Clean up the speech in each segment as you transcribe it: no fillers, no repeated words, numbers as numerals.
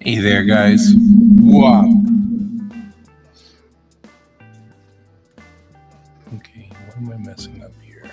Hey there, guys. Wow. Okay, what am I messing up here?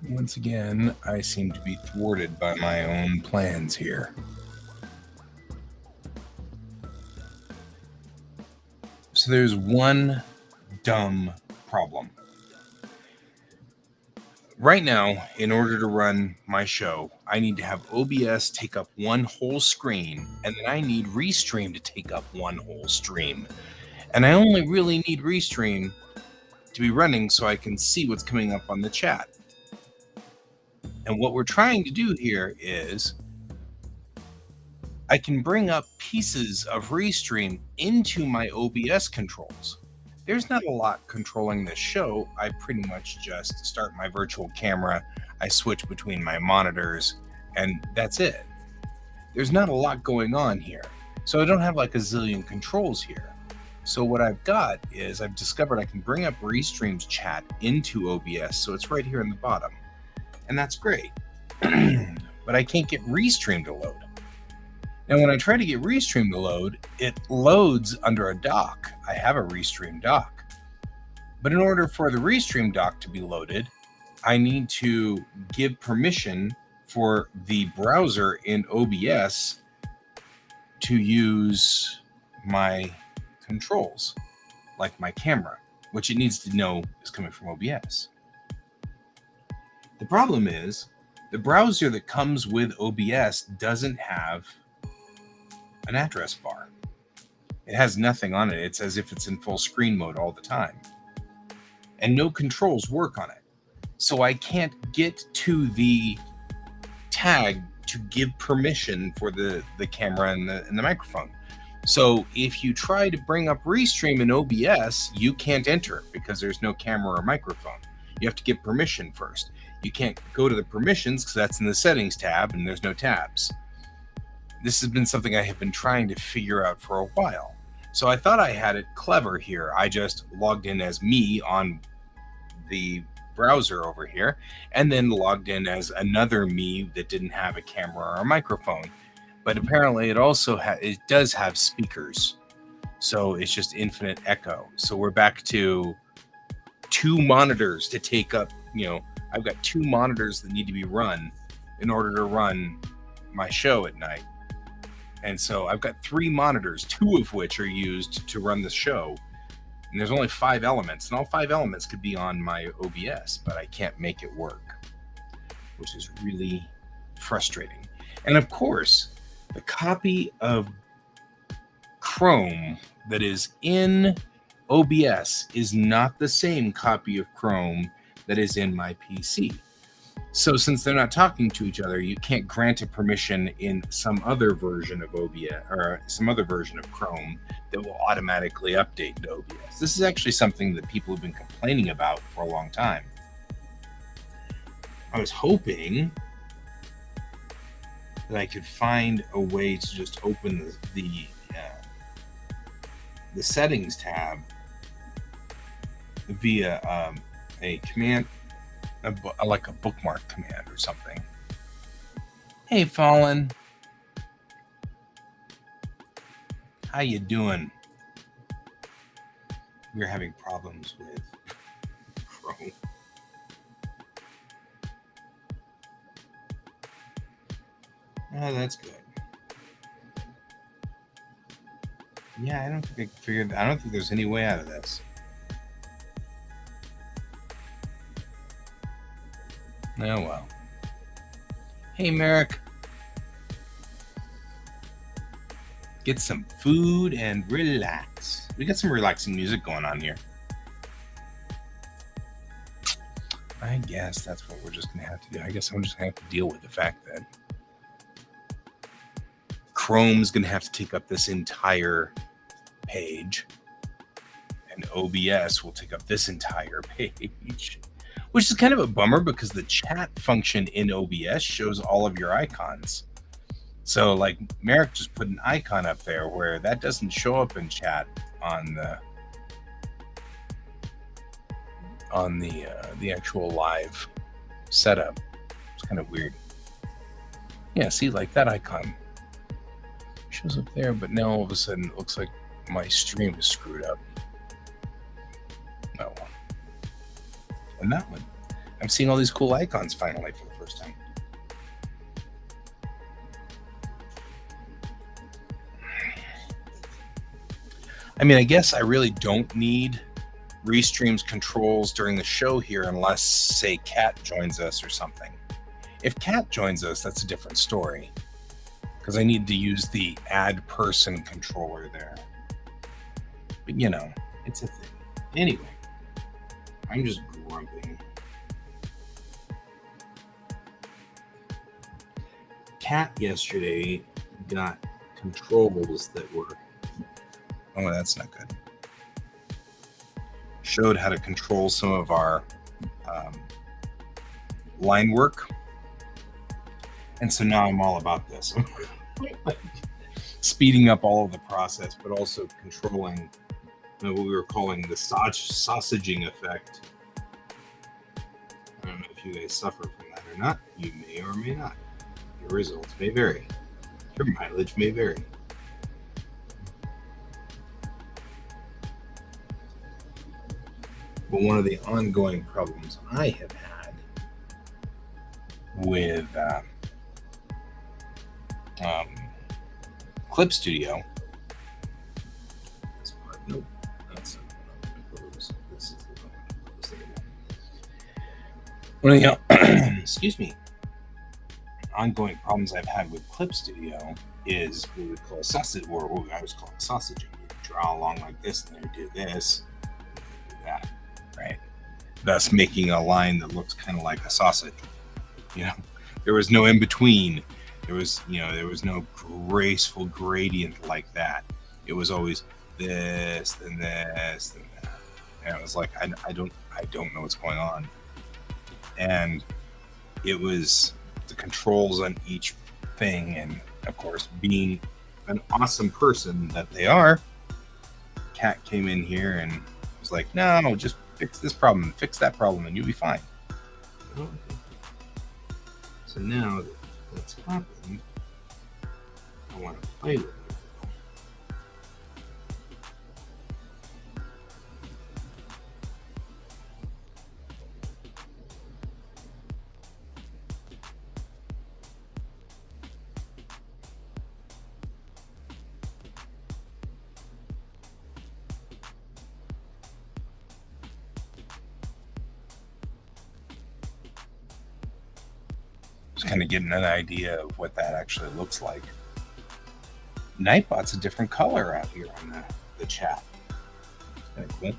Once again, I seem to be thwarted by my own plans here. So there's one dumb problem. Right now, in order to run my show, I need to have OBS take up one whole screen, and then I need Restream to take up one whole stream. And I only really need Restream to be running so I can see what's coming up on the chat. And what we're trying to do here is I can bring up pieces of Restream into my OBS controls. There's not a lot controlling this show. I pretty much just start my virtual camera, I switch between my monitors, and that's it. There's not a lot going on here. So I don't have like a zillion controls here. So what I've got is I've discovered I can bring up Restream's chat into OBS, so it's right here in the bottom. And that's great. But I can't get Restream to load. Now, when I try to get Restream to load, it loads under a dock. I have a Restream dock. But in order for the Restream dock to be loaded, I need to give permission for the browser in OBS to use my controls, like my camera, which it needs to know is coming from OBS. The problem is the browser that comes with OBS doesn't have an address bar. It has nothing on it. It's as if it's in full screen mode all the time. And no controls work on it. So I can't get to the tag to give permission for the camera and the microphone. So if you try to bring up Restream in OBS, you can't enter because there's no camera or microphone. You have to get permission first. You can't go to the permissions because that's in the settings tab and there's no tabs. This has been something I have been trying to figure out for a while. So I thought I had it clever here. I just logged in as me on the browser over here and then logged in as another me that didn't have a camera or a microphone. But apparently it also it does have speakers. So it's just infinite echo. So we're back to two monitors to take up, I've got two monitors that need to be run in order to run my show at night. And so I've got three monitors, two of which are used to run the show. And there's only 5 elements, and all 5 elements could be on my OBS, but I can't make it work, which is really frustrating. And of course, the copy of Chrome that is in OBS is not the same copy of Chrome that is in my PC. So since they're not talking to each other, you can't grant a permission in some other version of OBS or some other version of Chrome that will automatically update to OBS. This is actually something that people have been complaining about for a long time. I was hoping that I could find a way to just open the settings tab via a command, like a bookmark command or something. Hey, Fallen. How you doing? We're having problems with Chrome. Oh, that's good. Yeah, I don't think I figured. I don't think there's any way out of this. Oh well. Hey, Merrick. Get some food and relax. We got some relaxing music going on here. I guess that's what we're just going to have to do. I guess I'm just going to have to deal with the fact that Chrome's going to have to take up this entire page, and OBS will take up this entire page, which is kind of a bummer because the chat function in OBS shows all of your icons. So, like, Merrick just put an icon up there where that doesn't show up in chat on the actual live setup. It's kind of weird. Yeah, see, like that icon shows up there, but now all of a sudden it looks like my stream is screwed up. Oh, and that one. I'm seeing all these cool icons finally for the first time. I mean, I guess I really don't need Restream's controls during the show here unless, say, Kat joins us or something. If Kat joins us, that's a different story because I need to use the add person controller there. But, you know, it's a thing. Anyway, I'm just grumping. Kat yesterday got controls that were... Oh, that's not good. Showed how to control some of our line work. And so now I'm all about this. Speeding up all of the process, but also controlling what we were calling the sausaging effect. I don't know if you guys suffer from that or not. You may or may not. Your results may vary. Your mileage may vary. But one of the ongoing problems I have had with Clip Studio. Nope, that's not close. This is the one. Well, you know, excuse me. Ongoing problems I've had with Clip Studio is what we would call sausage, or what I was calling sausaging. You draw along like this, and then you do this, and you do that. Right, thus making a line that looks kind of like a sausage. You know, there was no in between. There was no graceful gradient like that. It was always this, then this, then that, and it was like I don't know what's going on. And it was the controls on each thing, and of course, being an awesome person that they are, Kat came in here and was like, "No, just fix this problem, fix that problem, and you'll be fine." Oh, okay. So now that that's happened, I want to play with it. Just kind of getting an idea of what that actually looks like. Nightbot's a different color out here on the chat. Kind of cool.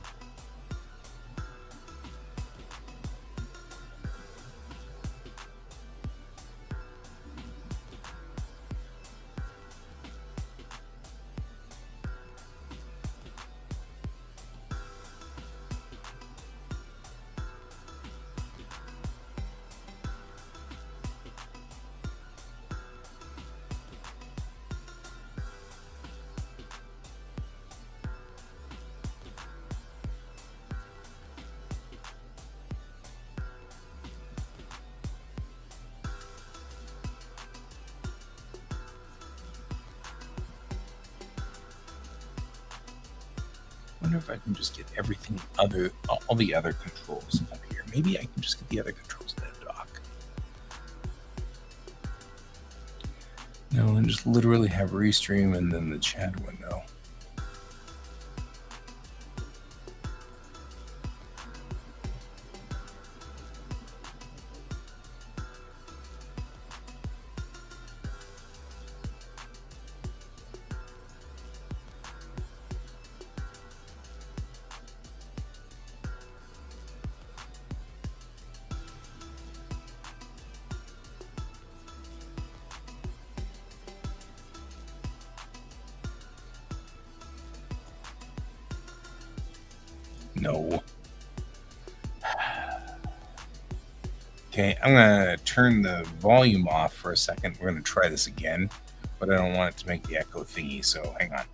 wonder if I can just get everything all the other controls up here. Maybe I can just get the other controls in the dock. No, and just literally have Restream and then the chat window. No. Okay, I'm gonna turn the volume off for a second. We're gonna try this again, but I don't want it to make the echo thingy, so hang on.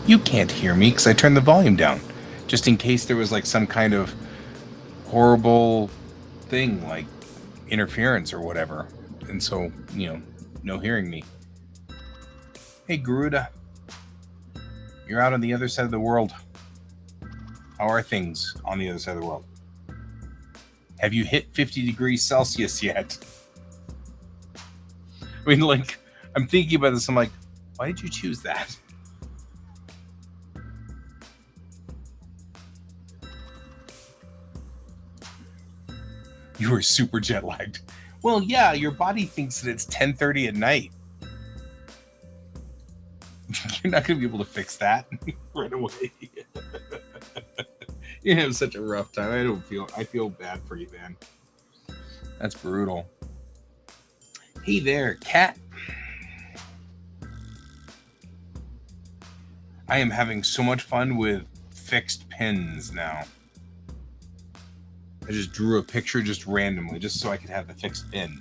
You can't hear me because I turned the volume down, just in case there was like some kind of horrible thing like interference or whatever. And so, no hearing me. Hey, Garuda, you're out on the other side of the world. How are things on the other side of the world? Have you hit 50 degrees Celsius yet? I mean, like, I'm thinking about this. I'm like, why did you choose that? You were super jet lagged. Well, yeah, your body thinks that it's 10:30 at night. You're not going to be able to fix that right away. You have such a rough time. I feel bad for you, man. That's brutal. Hey there, cat. I am having so much fun with fixed pins now. I just drew a picture just randomly, just so I could have the fixed pin.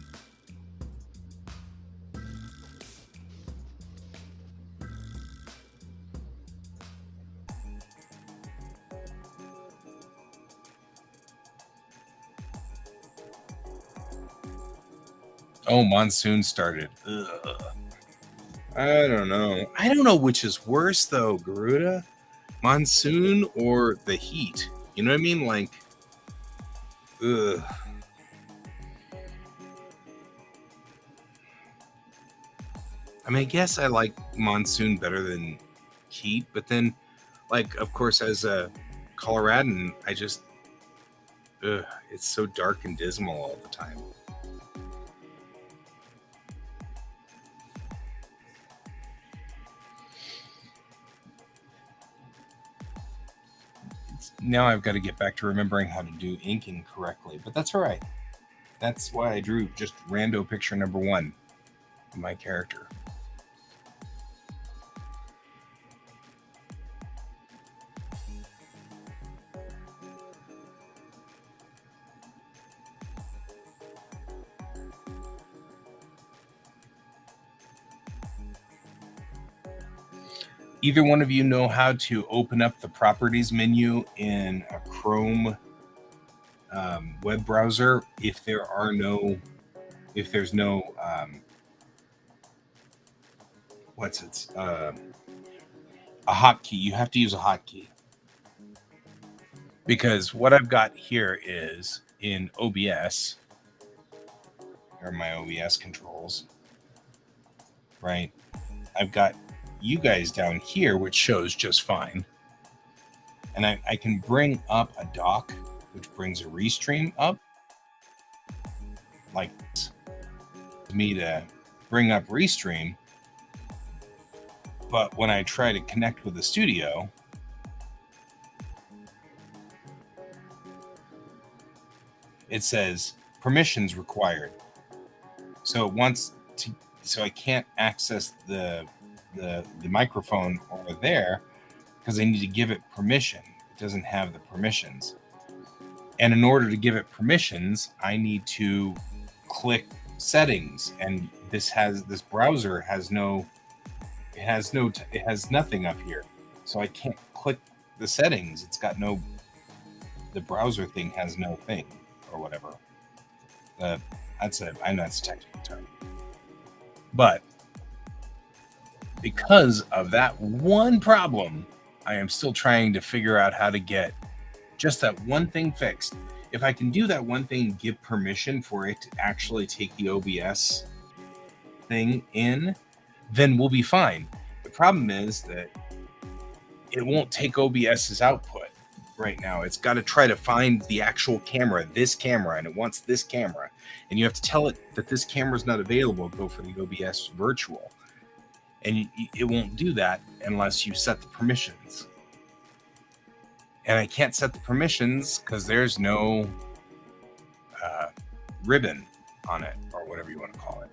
Oh, monsoon started. Ugh. I don't know. I don't know which is worse, though, Garuda. Monsoon or the heat. You know what I mean? Like, ugh. I mean, I guess I like monsoon better than heat, but then, like, of course, as a Coloradan, it's so dark and dismal all the time. Now I've got to get back to remembering how to do inking correctly, but that's all right. That's why I drew just rando picture number 1 of my character. Either one of you know how to open up the properties menu in a Chrome web browser if there's no a hotkey. You have to use a hotkey, because what I've got here is in OBS, or my OBS controls, right? I've got you guys down here, which shows just fine. And I can bring up a dock, which brings a restream up. Like me to bring up restream. But when I try to connect with the studio, it says permissions required. So so I can't access the microphone over there because I need to give it permission. It doesn't have the permissions. And in order to give it permissions, I need to click settings, and this browser has nothing up here. So I can't click the settings. The browser thing has no thing or whatever. I know that's a technical term. But because of that one problem, I am still trying to figure out how to get just that one thing fixed. If I can do that one thing and give permission for it to actually take the OBS thing in, then we'll be fine. The problem is that it won't take OBS's output right now. It's got to try to find the actual camera, this camera, and it wants this camera. And you have to tell it that this camera is not available. Go for the OBS virtual. And it won't do that unless you set the permissions. And I can't set the permissions because there's no ribbon on it, or whatever you want to call it.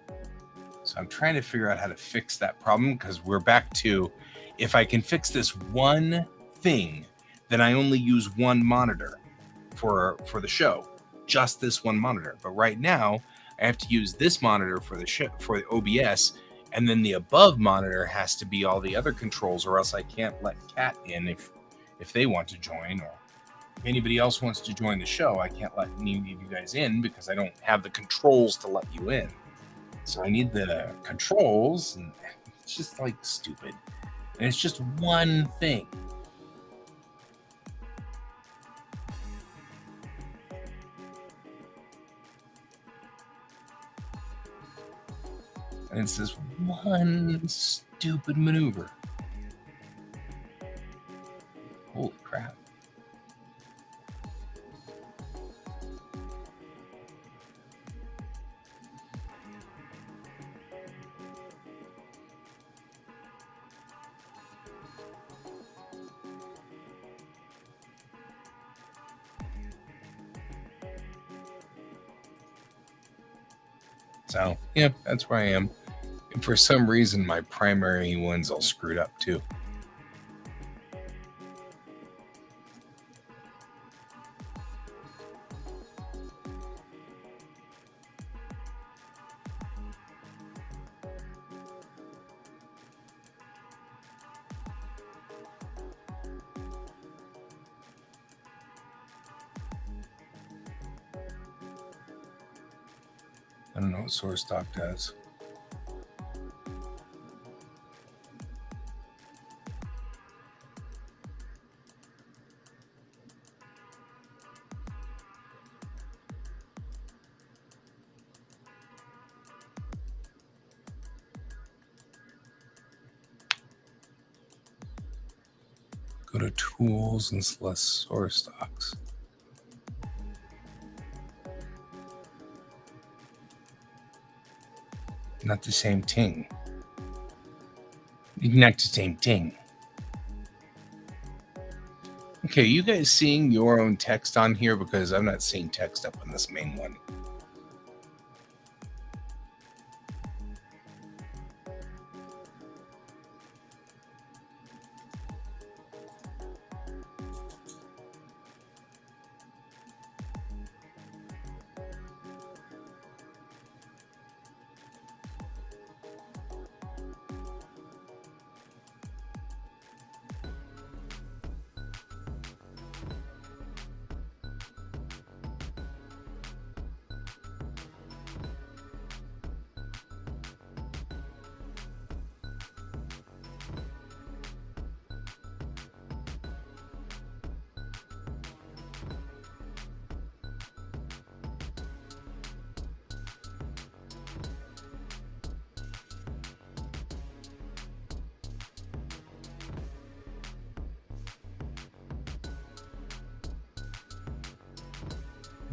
So I'm trying to figure out how to fix that problem, because we're back to, if I can fix this one thing, then I only use one monitor for the show, just this one monitor. But right now, I have to use this monitor for the OBS, And then the above monitor has to be all the other controls, or else I can't let Cat in if they want to join, or if anybody else wants to join the show. I can't let any of you guys in because I don't have the controls to let you in. So I need the controls, and it's just like stupid. And it's just one thing. And it's this one stupid maneuver. Holy crap. So, yeah, that's where I am. And for some reason, my primary one's all screwed up too. I don't know what source stock does. Go to tools and select source stocks. Not the same thing. Not the same thing. Okay, you guys seeing your own text on here? Because I'm not seeing text up on this main one.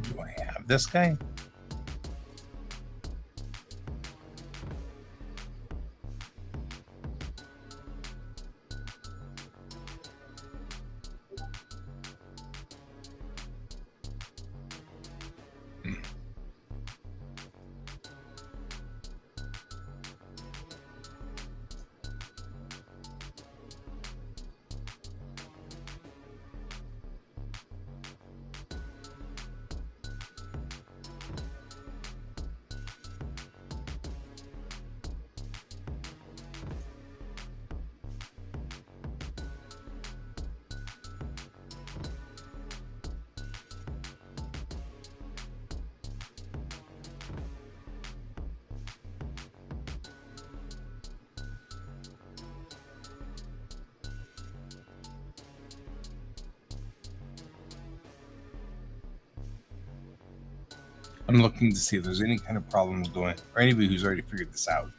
Do I have this guy? I'm looking to see if there's any kind of problems going, or anybody who's already figured this out.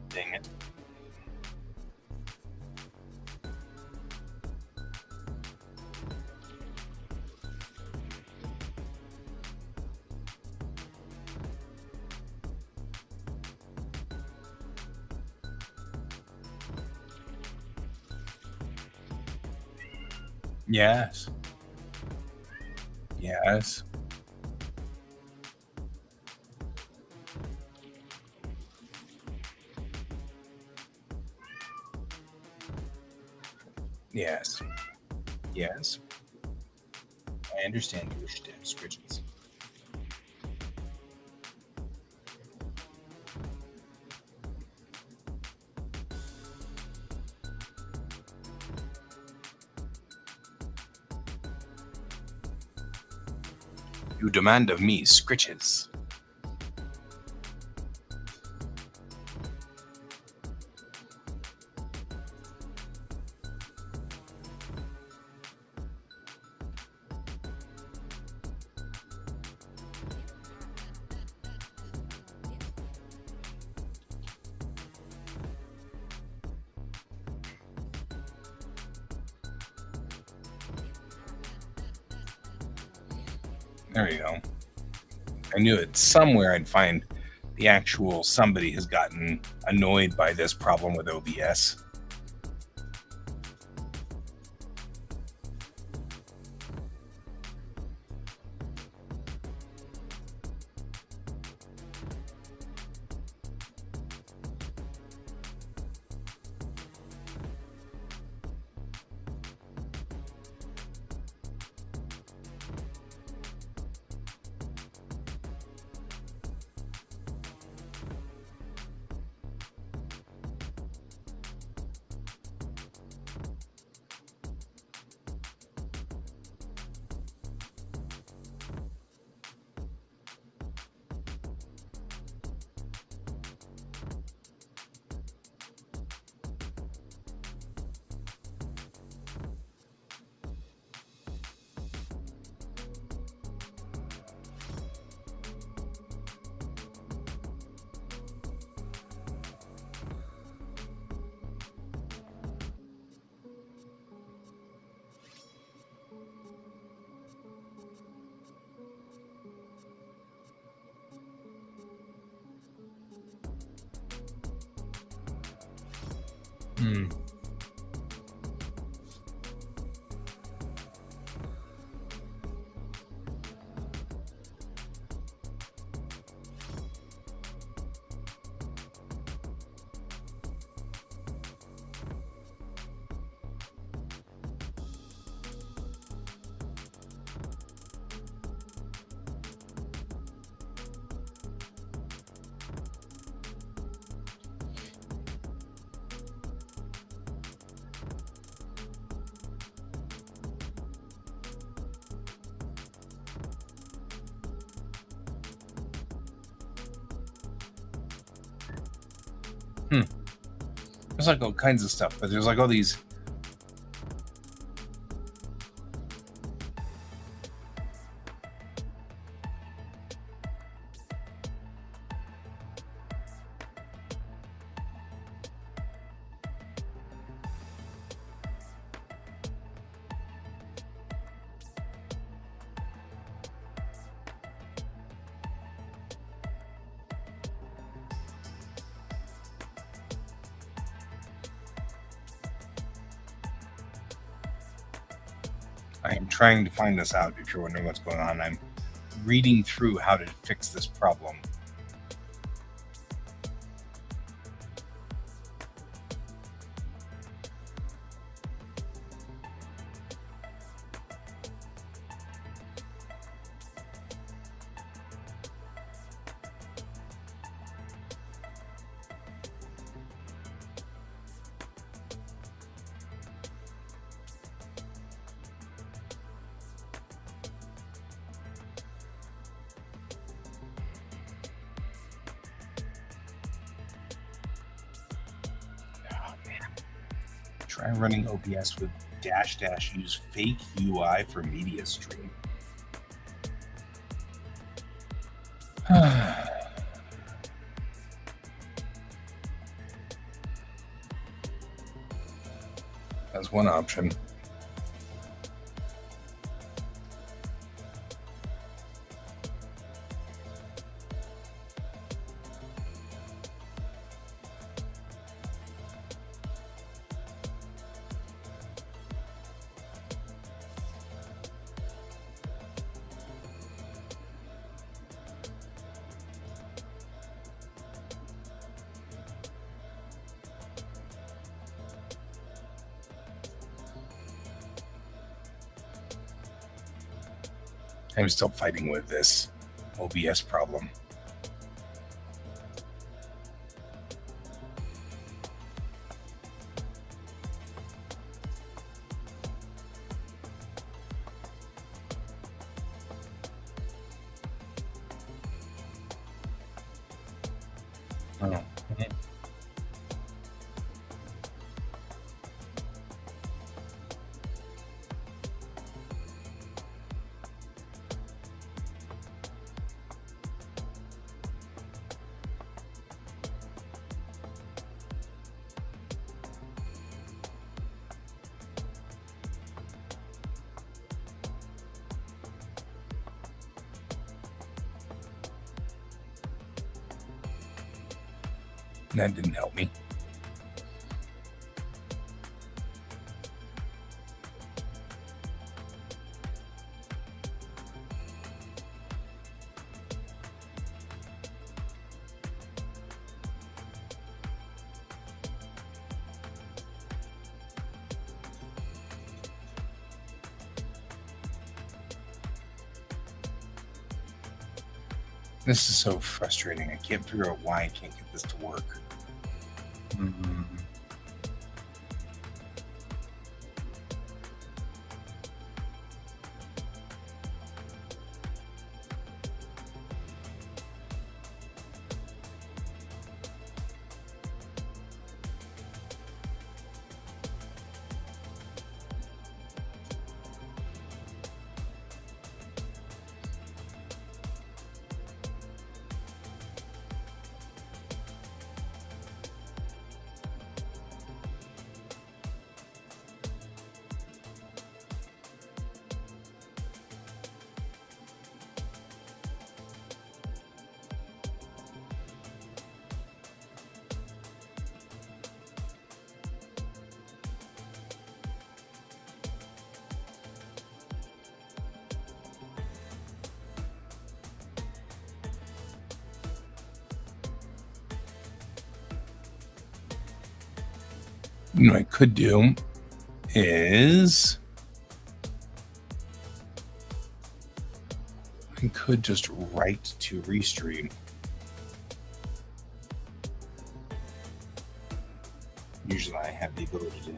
Dang it. Yes. Yes. Yes. Yes. I understand your scritches. You demand of me scritches. There you go. I knew it. Somewhere I'd find the actual somebody has gotten annoyed by this problem with OBS. Hmm. Hmm. There's like all kinds of stuff, but there's like all these. I am trying to find this out. If you're wondering what's going on, I'm reading through how to fix this problem. Try running OBS with -- use fake UI for media stream. That's one option. I'm still fighting with this OBS problem. Oh. Mhm. That didn't help me. This is so frustrating. I can't figure out why I can't get this to work. Mm-hmm. What I could do is I could just write to Restream. Usually I have the ability to,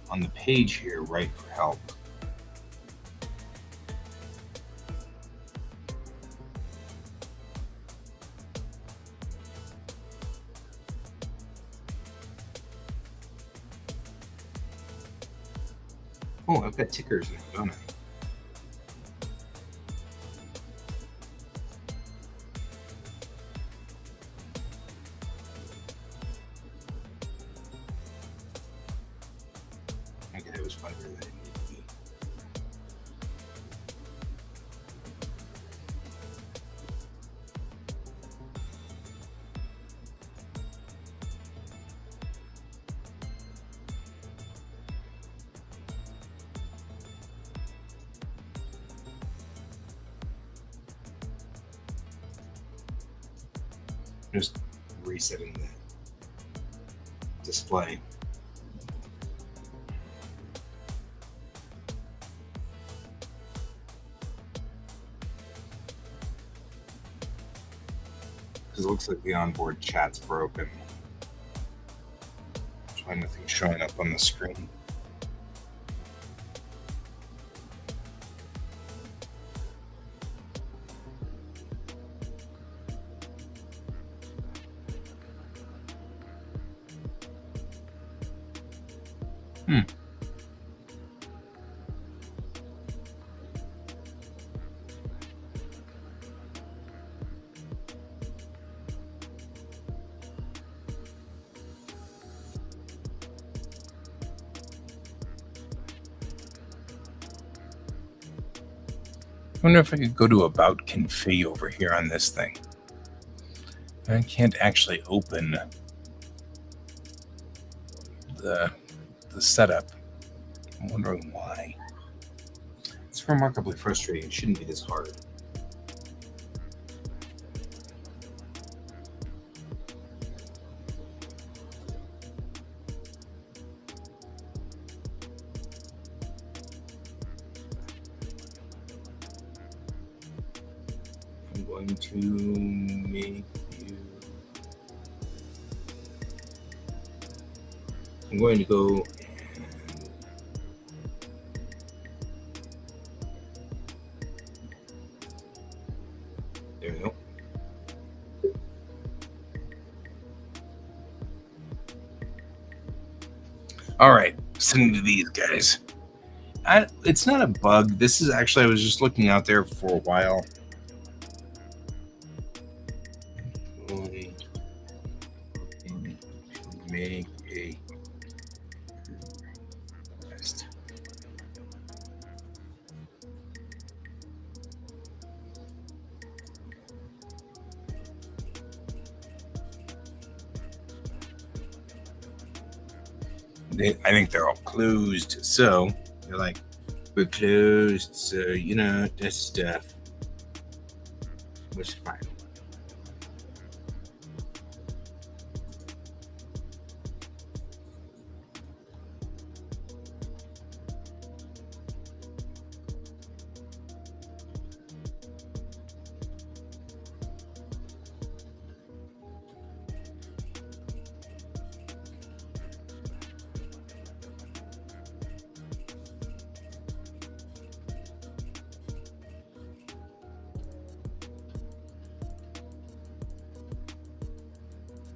on the page here, write for help. Oh, I've got tickers now, don't I? Okay, that was funnier than it needed to be. Just resetting the display. Because it looks like the onboard chat's broken. There's why nothing's showing up on the screen. I wonder if I could go to About Config over here on this thing. I can't actually open the setup. I'm wondering why. It's remarkably frustrating. It shouldn't be this hard. I'm going to make you. I'm going to go. There we go. All right, sending to these guys. It's not a bug. This is actually, I was just looking out there for a while. Make a test. I think they're all closed. So they're like, we're closed. So, you know, this stuff was fine.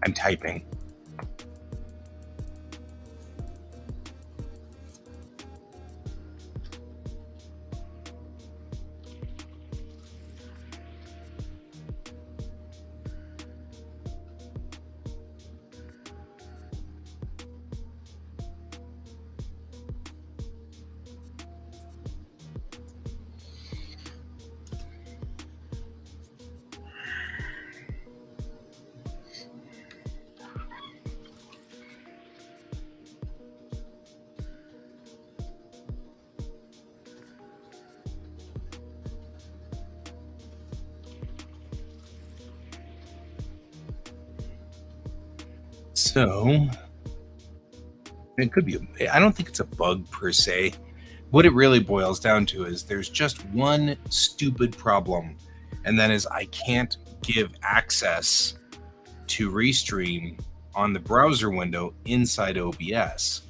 I'm typing. So it could be, I don't think it's a bug per se. What it really boils down to is there's just one stupid problem, and that is I can't give access to Restream on the browser window inside OBS.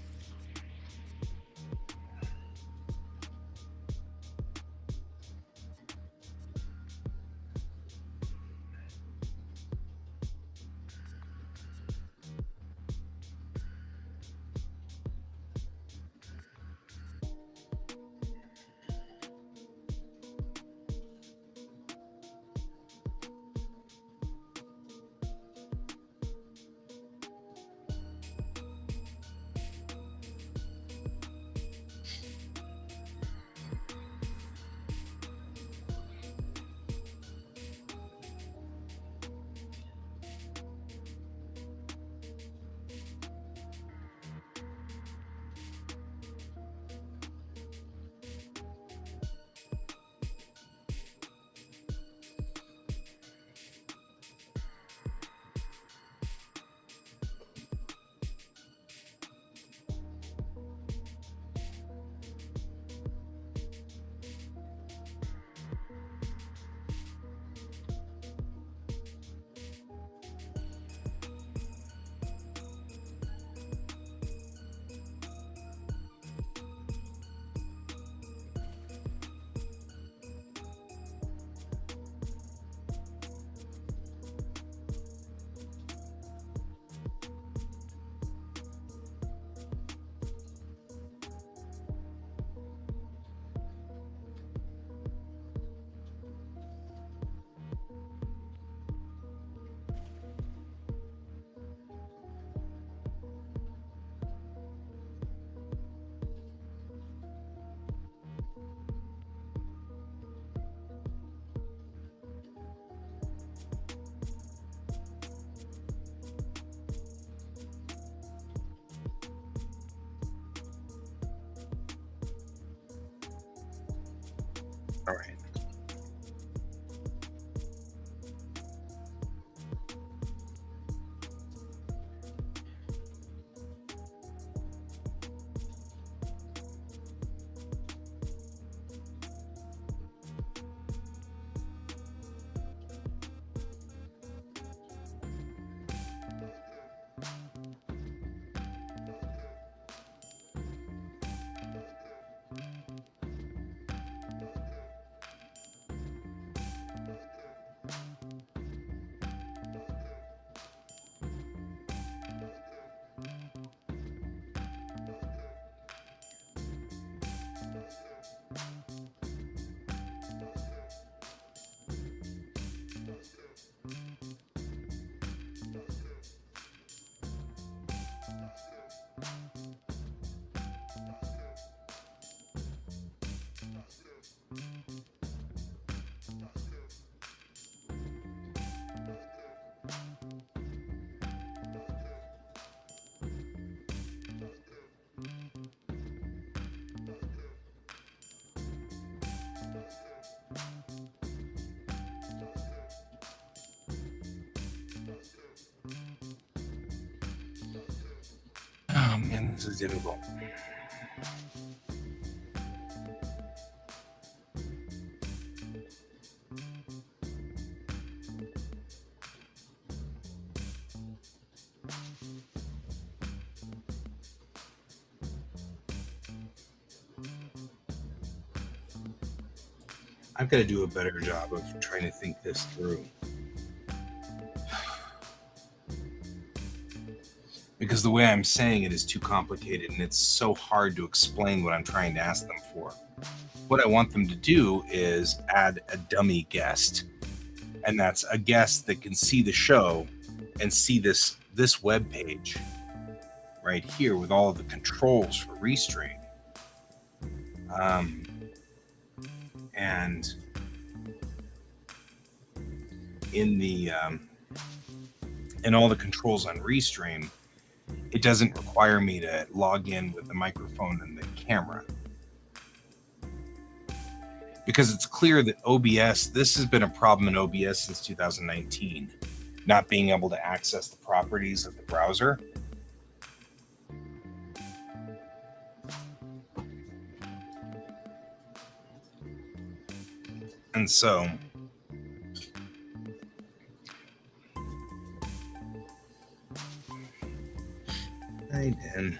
All right. Oh man, this is difficult. I've got to do a better job of trying to think this through. Because the way I'm saying it is too complicated and it's so hard to explain what I'm trying to ask them for. What I want them to do is add a dummy guest, and that's a guest that can see the show and see this web page right here with all of the controls for Restream. And in all the controls on Restream, it doesn't require me to log in with the microphone and the camera. Because it's clear that OBS, this has been a problem in OBS since 2019, not being able to access the properties of the browser. And so I then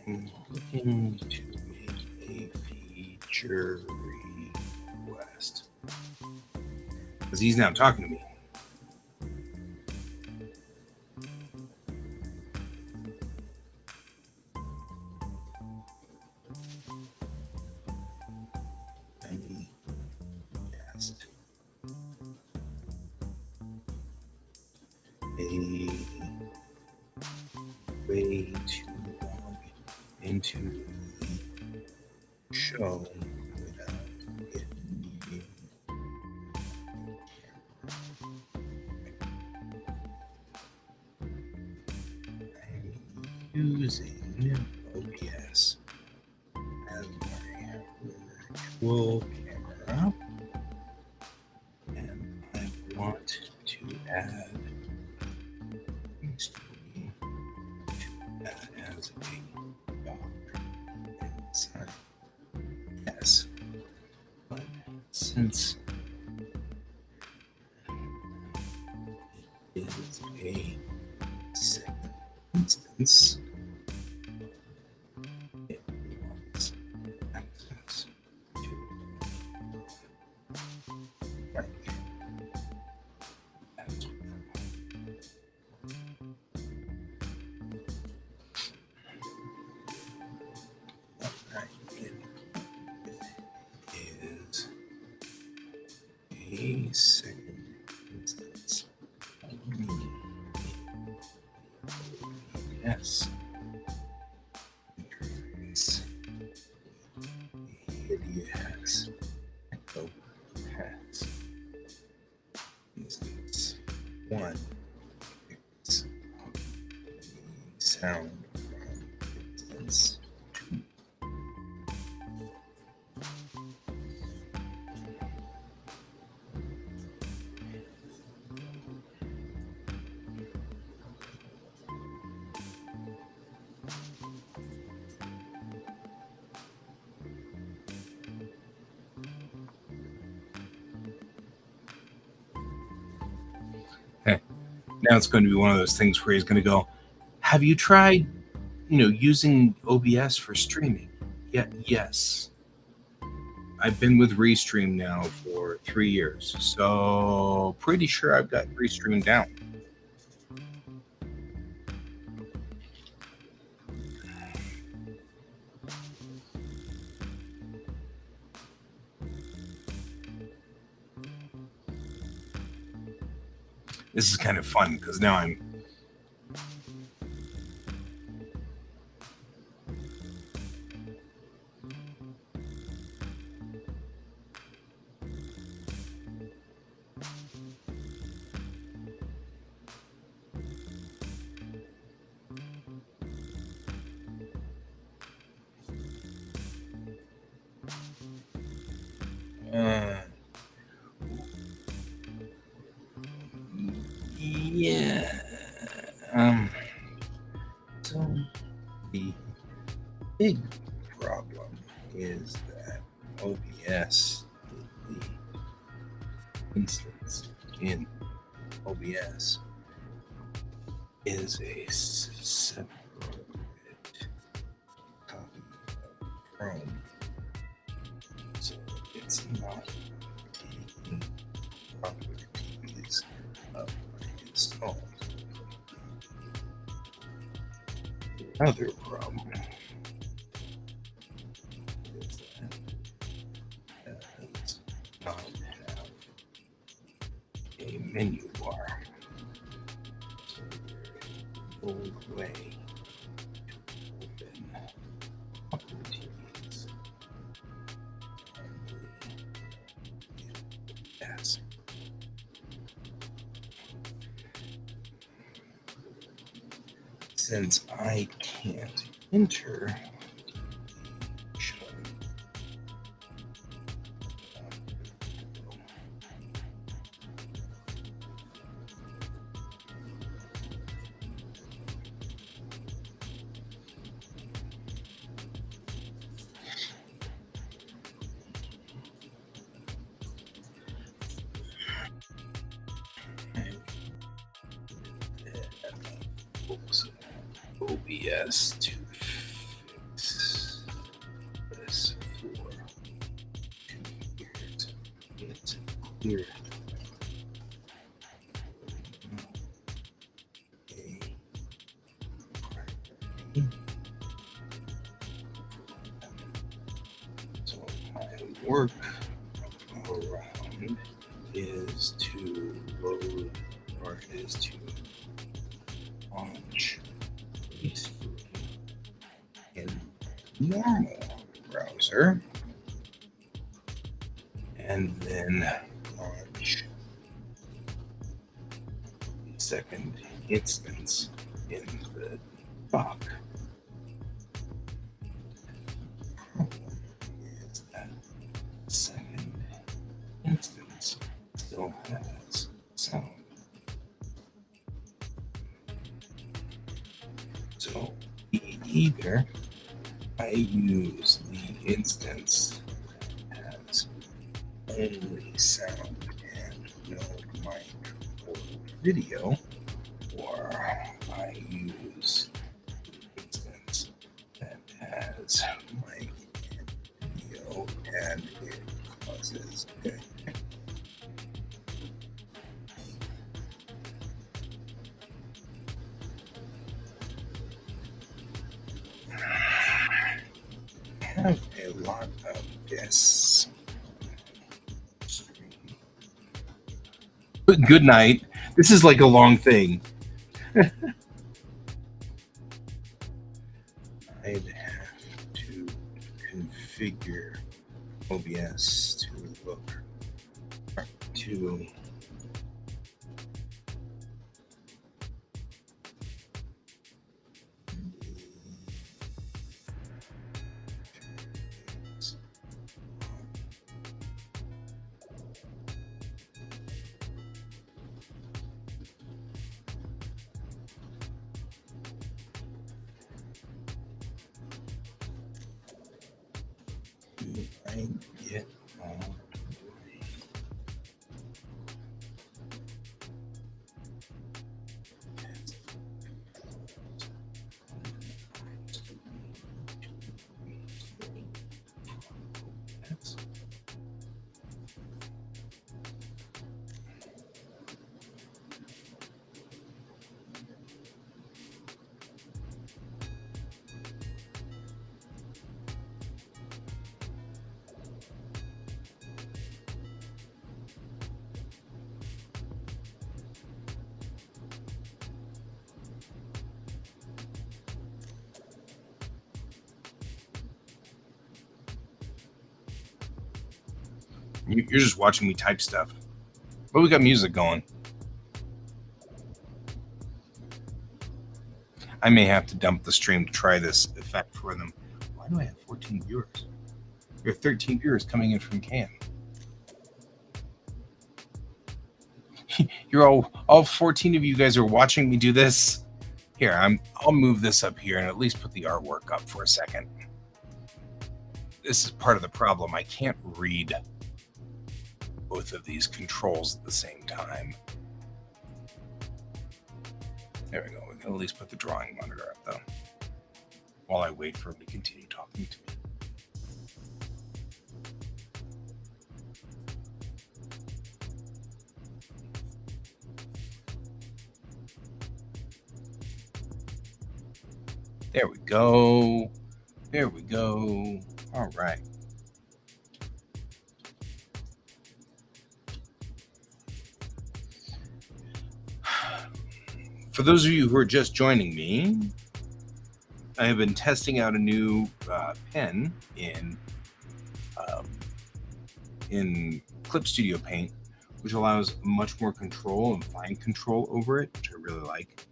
I'm looking to make a feature request. Because he's now talking to me. A way to log into the show without it needing I'm using OBS as my virtual camera, and I want to add as a doctor inside. Yes, but since it is a second instance, it wants access to like as a second instance of me. Yes. Interface. Hideous. Echo has. Instance 1. It's the sound from instance 2. Now it's going to be one of those things where he's going to go, "Have you tried, using OBS for streaming?" Yeah, yes. I've been with Restream now for 3 years, so pretty sure I've got Restream down. This is kind of fun because now I'm. Yeah. So the big problem is that OBS, the instance in OBS, is a separate copy of Chrome. So it's not taking properties of my install. Another problem is that it does not have a menu bar. So there is no way to open properties on the desk. Since I can't enter the show, OBS to fix this for 2 years. It's clear. So my work around is to load or is to launch Facebook in normal browser and then launch the second instance in the dock. Problem is that second instance still has sound. So either I use the instance that has only sound and no mic or video, or I use the instance that has mic and video and it causes have a lot of this. Good night. This is like a long thing. I'd have to configure OBS to look to I get all You're just watching me type stuff. But we got music going. I may have to dump the stream to try this effect for them. Why do I have 14 viewers? There are 13 viewers coming in from Can. You're all 14 of you guys are watching me do this. Here, I'll move this up here and at least put the artwork up for a second. This is part of the problem. I can't read both of these controls at the same time. There we go. We can at least put the drawing monitor up though, while I wait for him to continue talking to me. There we go. There we go. All right. For those of you who are just joining me, I have been testing out a new pen in Clip Studio Paint, which allows much more control and fine control over it, which I really like.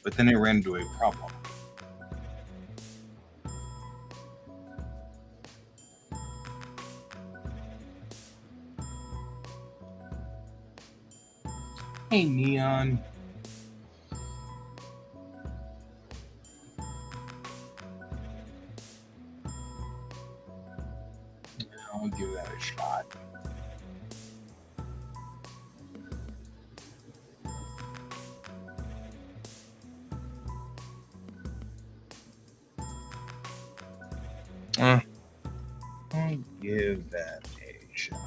But then I ran into a problem. Hey, Neon. I'll give that a shot. I'll give that a shot.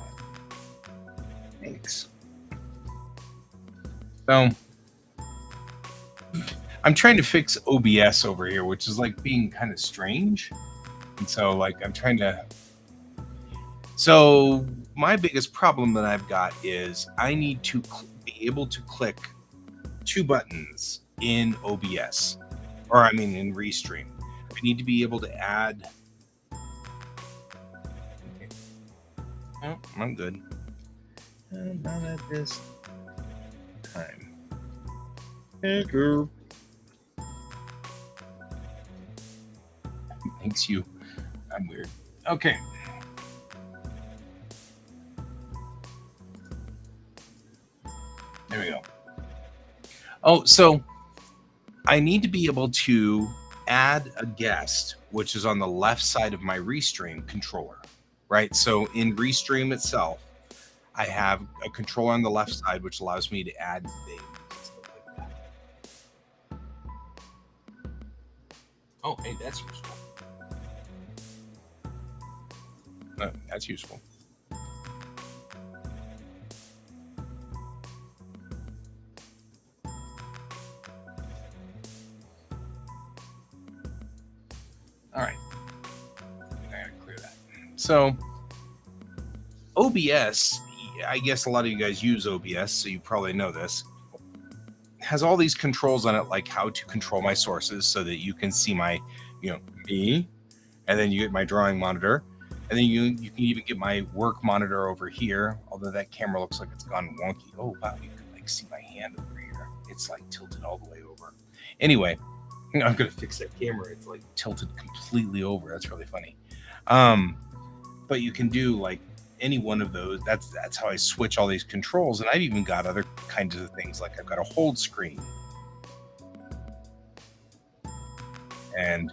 Thanks. So, I'm trying to fix OBS over here, which is like being kind of strange. And so, like, I'm trying to. So, my biggest problem that I've got is I need to be able to click two buttons in OBS, or I mean in Restream. I need to be able to add. Okay. Oh, I'm good. Not at this time. Thank you. Thanks you. I'm weird. Okay. There we go. Oh, so I need to be able to add a guest, which is on the left side of my Restream controller, right? So in Restream itself, I have a controller on the left side, which allows me to add things and stuff like that. Oh, hey, that's useful. That's useful. All right. I gotta clear that. So OBS, I guess a lot of you guys use OBS, so you probably know this, has all these controls on it, like how to control my sources so that you can see my, me, and then you get my drawing monitor, and then you can even get my work monitor over here, although that camera looks like it's gone wonky. Oh, wow, you can like see my hand over here. It's like tilted all the way over. Anyway, I'm going to fix that camera. It's like tilted completely over. That's really funny. But you can do like any one of those. That's how I switch all these controls. And I've even got other kinds of things, like I've got a hold screen and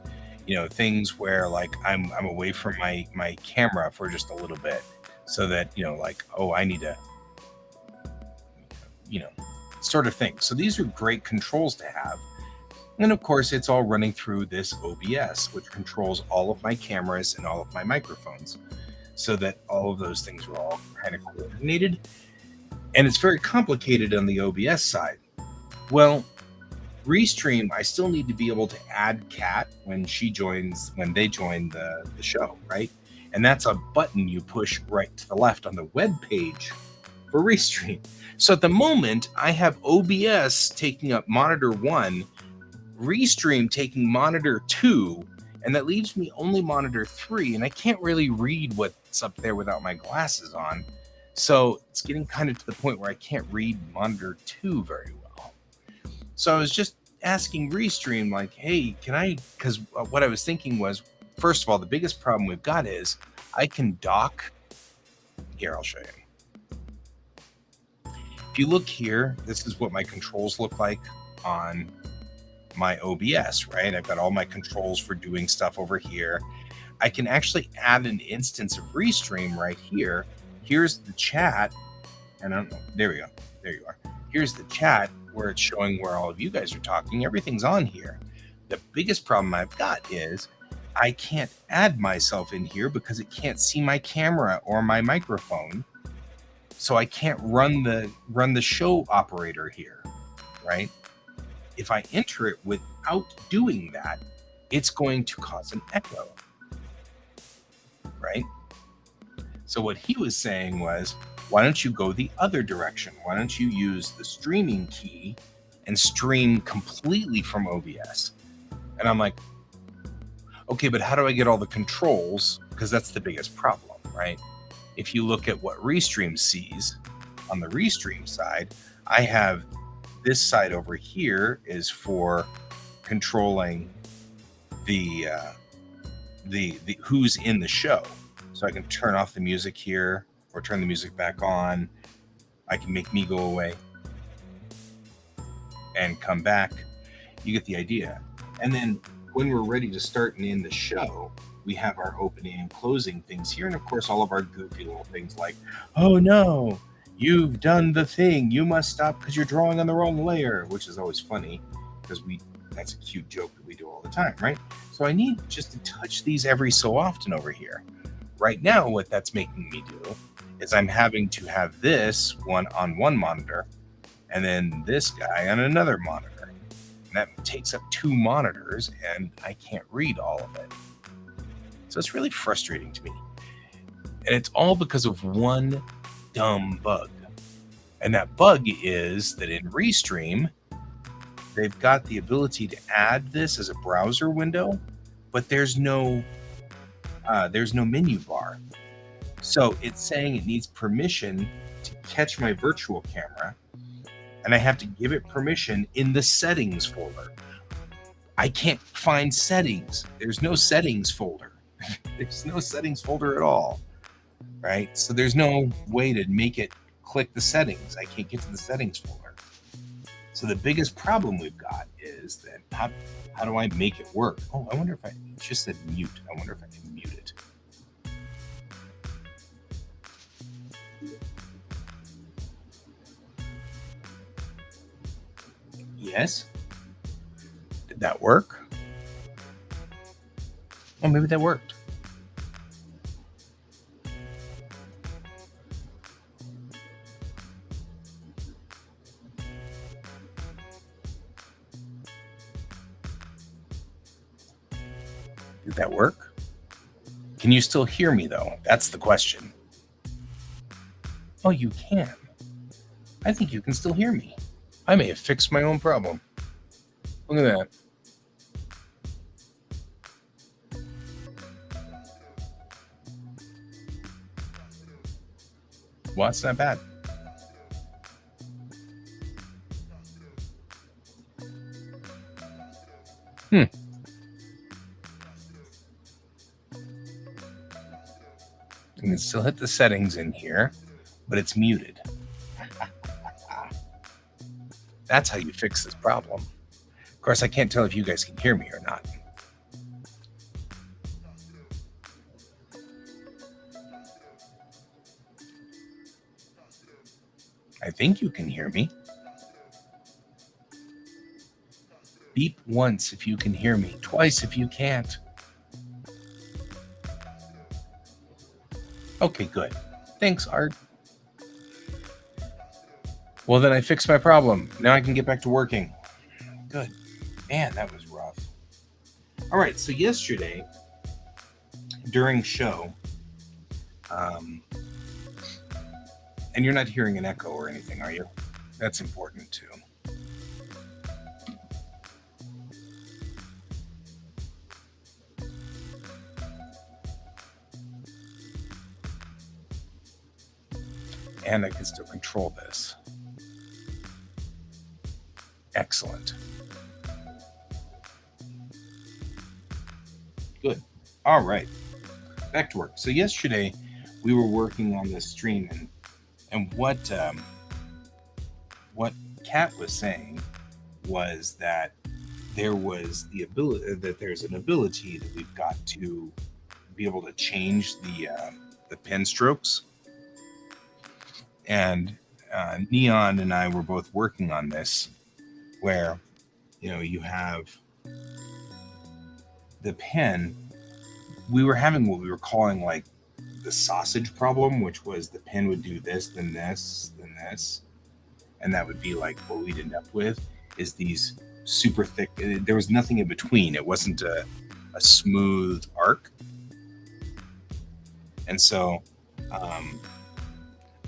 things where like I'm away from my camera for just a little bit, so that like, oh, I need to sort of thing. So these are great controls to have. And of course, it's all running through this OBS, which controls all of my cameras and all of my microphones, so that all of those things are all kind of coordinated. And it's very complicated on the OBS side. Well, Restream, I still need to be able to add Kat when they join the show, right? And that's a button you push right to the left on the web page for Restream. So at the moment, I have OBS taking up monitor 1, Restream taking monitor 2, And that leaves me only monitor 3, and I can't really read what's up there without my glasses on. So it's getting kind of to the point where I can't read monitor 2 very well. So I was just asking Restream, like, hey, can I, because what I was thinking was, first of all, the biggest problem we've got is I can dock. Here, I'll show you. If you look here, this is what my controls look like on my OBS, right? I've got all my controls for doing stuff over here. I can actually add an instance of Restream right here. Here's the chat, and I don't know, there we go. There you are. Here's the chat where it's showing where all of you guys are talking. Everything's on here. The biggest problem I've got is I can't add myself in here because it can't see my camera or my microphone. So I can't run the show operator here, right? If I enter it without doing that, it's going to cause an echo, right? So what he was saying was, why don't you go the other direction? Why don't you use the streaming key and stream completely from OBS? And I'm like, okay, but how do I get all the controls? Because that's the biggest problem, right? If you look at what Restream sees on the Restream side, I have this side over here is for controlling the who's in the show. So I can turn off the music here or turn the music back on. I can make me go away and come back. You get the idea. And then when we're ready to start and end the show, we have our opening and closing things here. And of course, all of our goofy little things like, oh no, you've done the thing. You must stop because you're drawing on the wrong layer, which is always funny because that's a cute joke that we do all the time, right? So I need just to touch these every so often over here. Right now, what that's making me do is I'm having to have this one on one monitor and then this guy on another monitor. And that takes up 2 monitors and I can't read all of it. So it's really frustrating to me. And it's all because of one dumb bug. And that bug is that in Restream, they've got the ability to add this as a browser window, but there's no menu bar. So it's saying it needs permission to catch my virtual camera, and I have to give it permission in the settings folder. I can't find settings. There's no settings folder. There's no settings folder at all, right? So there's no way to make it click the settings. I can't get to the settings folder. So the biggest problem we've got is that how do I make it work? Oh, I wonder if it just said mute. I wonder if I can mute it. Yes. Did that work? Oh, maybe that worked. Did that work? Can you still hear me, though? That's the question. Oh, you can. I think you can still hear me. I may have fixed my own problem. Look at that. Well, it's not bad. You can still hit the settings in here, but it's muted. That's how you fix this problem. Of course, I can't tell if you guys can hear me or not. I think you can hear me. Beep once if you can hear me, twice if you can't. Okay, good. Thanks, Art. Well, then I fixed my problem. Now I can get back to working. Good. Man, that was rough. All right, so yesterday, during show, and you're not hearing an echo or anything, are you? That's important, too. and I can still control this. Excellent. Good. All right. Back to work. So yesterday we were working on this stream, and what Kat was saying was that there's an ability that we've got to be able to change the pen strokes, and Neon and I were both working on this, where you have the pen. We were having what we were calling like the sausage problem, which was the pen would do this, then this, then this, and that would be like what we'd end up with is these super thick. There was nothing in between. It wasn't a smooth arc, and so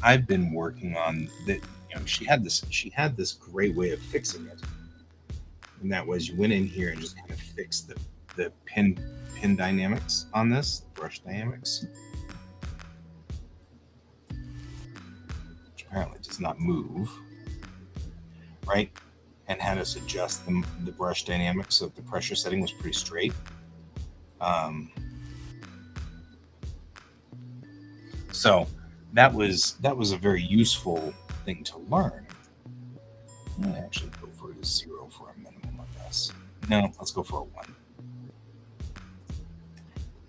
I've been working on that. She had this great way of fixing it, and that was you went in here and just kind of fixed the pin dynamics on this brush dynamics, which apparently does not move, right? And had us adjust the brush dynamics so that the pressure setting was pretty straight. So that was a very useful thing to learn. I'm gonna actually go for a 0 for a minimum of this. No, let's go for a 1.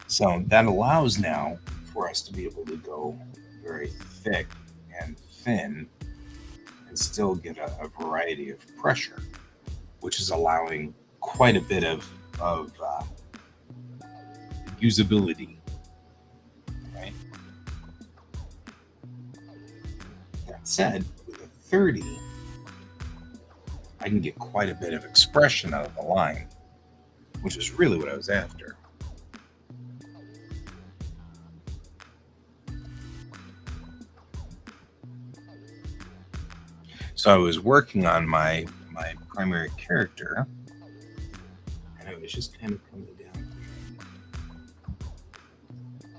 So that allows now for us to be able to go very thick and thin and still get a variety of pressure, which is allowing quite a bit of usability, right? That said, with a 30, I can get quite a bit of expression out of the line, which is really what I was after. So I was working on my primary character, and I was just kind of coming down here,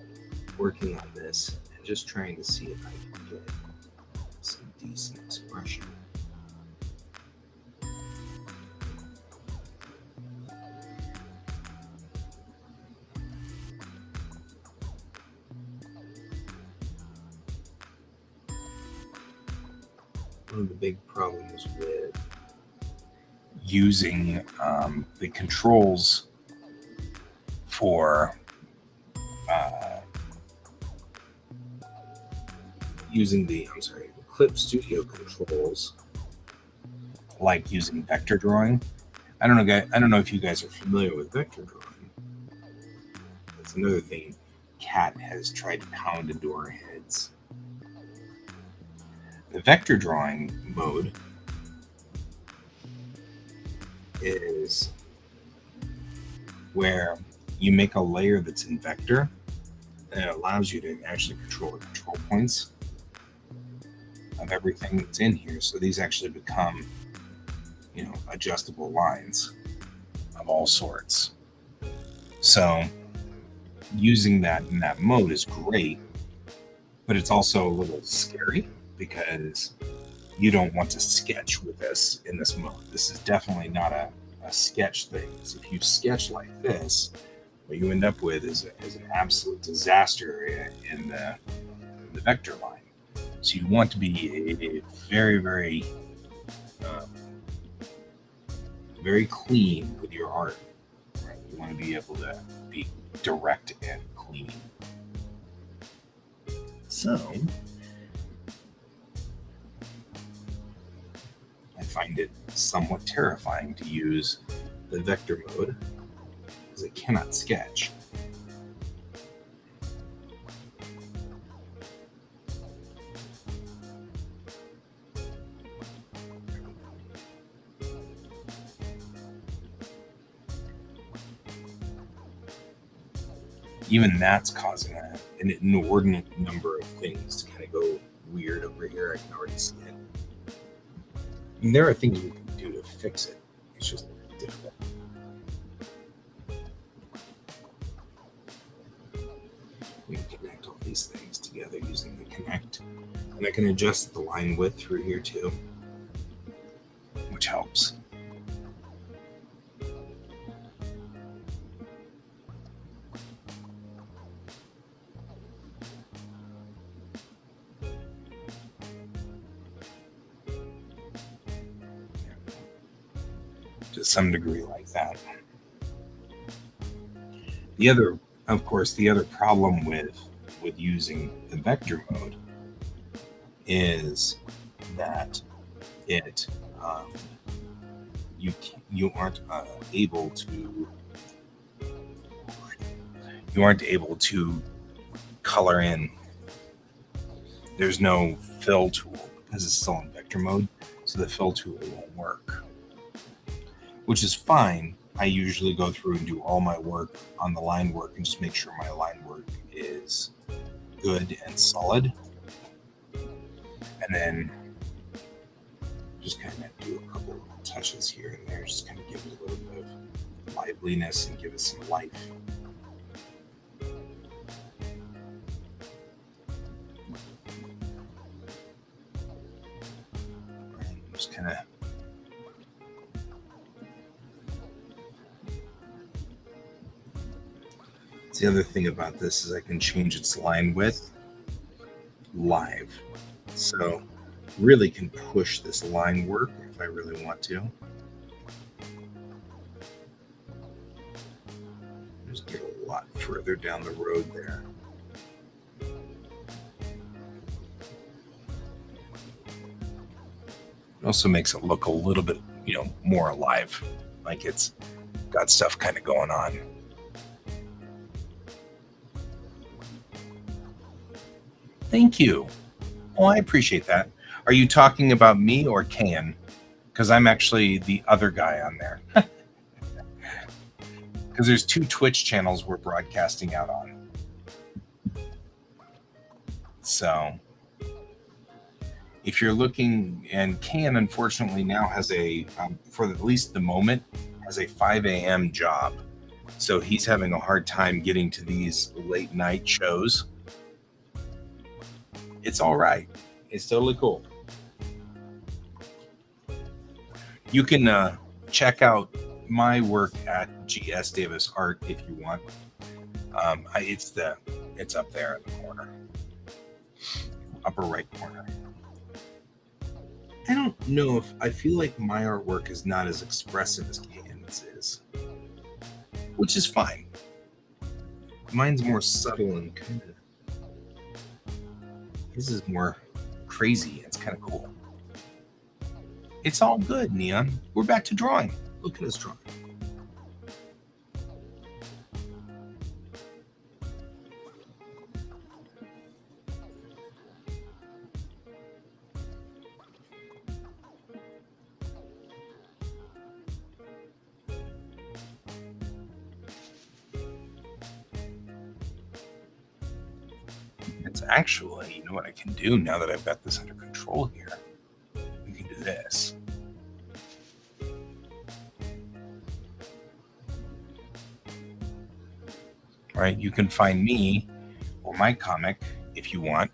working on this, and just trying to see if I can get some decent expression. One of the big problems with using the controls for using the Clip Studio controls, like using vector drawing. I don't know if you guys are familiar with vector drawing. That's another thing Kat has tried to pound into our heads. The vector drawing mode is where you make a layer that's in vector, and it allows you to actually control the control points of everything that's in here. So these actually become, adjustable lines of all sorts. So using that in that mode is great, but it's also a little scary because you don't want to sketch with this in this mode. This is definitely not a sketch thing. So if you sketch like this, what you end up with is an absolute disaster in the vector line. So you want to be a very, very, very clean with your art. Right? You want to be able to be direct and clean. So I find it somewhat terrifying to use the vector mode because I cannot sketch. Even that's causing an inordinate number of things to kind of go weird over here. I can already see it. And there are things we can do to fix it. It's just difficult. We can connect all these things together using the connect. And I can adjust the line width through here too, which helps. To some degree like that. Of course, the other problem with using the vector mode is that it you aren't able to color in. There's no fill tool because it's still in vector mode, so the fill tool won't work, which is fine. I usually go through and do all my work on the line work and just make sure my line work is good and solid, and then just kind of do a couple of touches here and there, just kind of give it a little bit of liveliness and give it some life. And just kind of the other thing about this is I can change its line width live, so really can push this line work if I really want to. Just get a lot further down the road there. It also makes it look a little bit, more alive, like it's got stuff kind of going on. Thank you. Oh, I appreciate that. Are you talking about me or Can? Because I'm actually the other guy on there. Because there's 2 Twitch channels we're broadcasting out on. So if you're looking, and Can unfortunately now has for at least the moment, has a 5 a.m. job. So he's having a hard time getting to these late night shows. It's all right. It's totally cool. You can check out my work at GS Davis Art if you want. It's up there in the corner, upper right corner. I don't know if I feel like my artwork is not as expressive as Can's is, which is fine. Mine's more subtle and kind of. His is more crazy. It's kind of cool. It's all good, Neon. We're back to drawing. Look at us drawing. It's actually, you know what I can do now that I've got this under control here? We can do this. Right? You can find me or my comic if you want.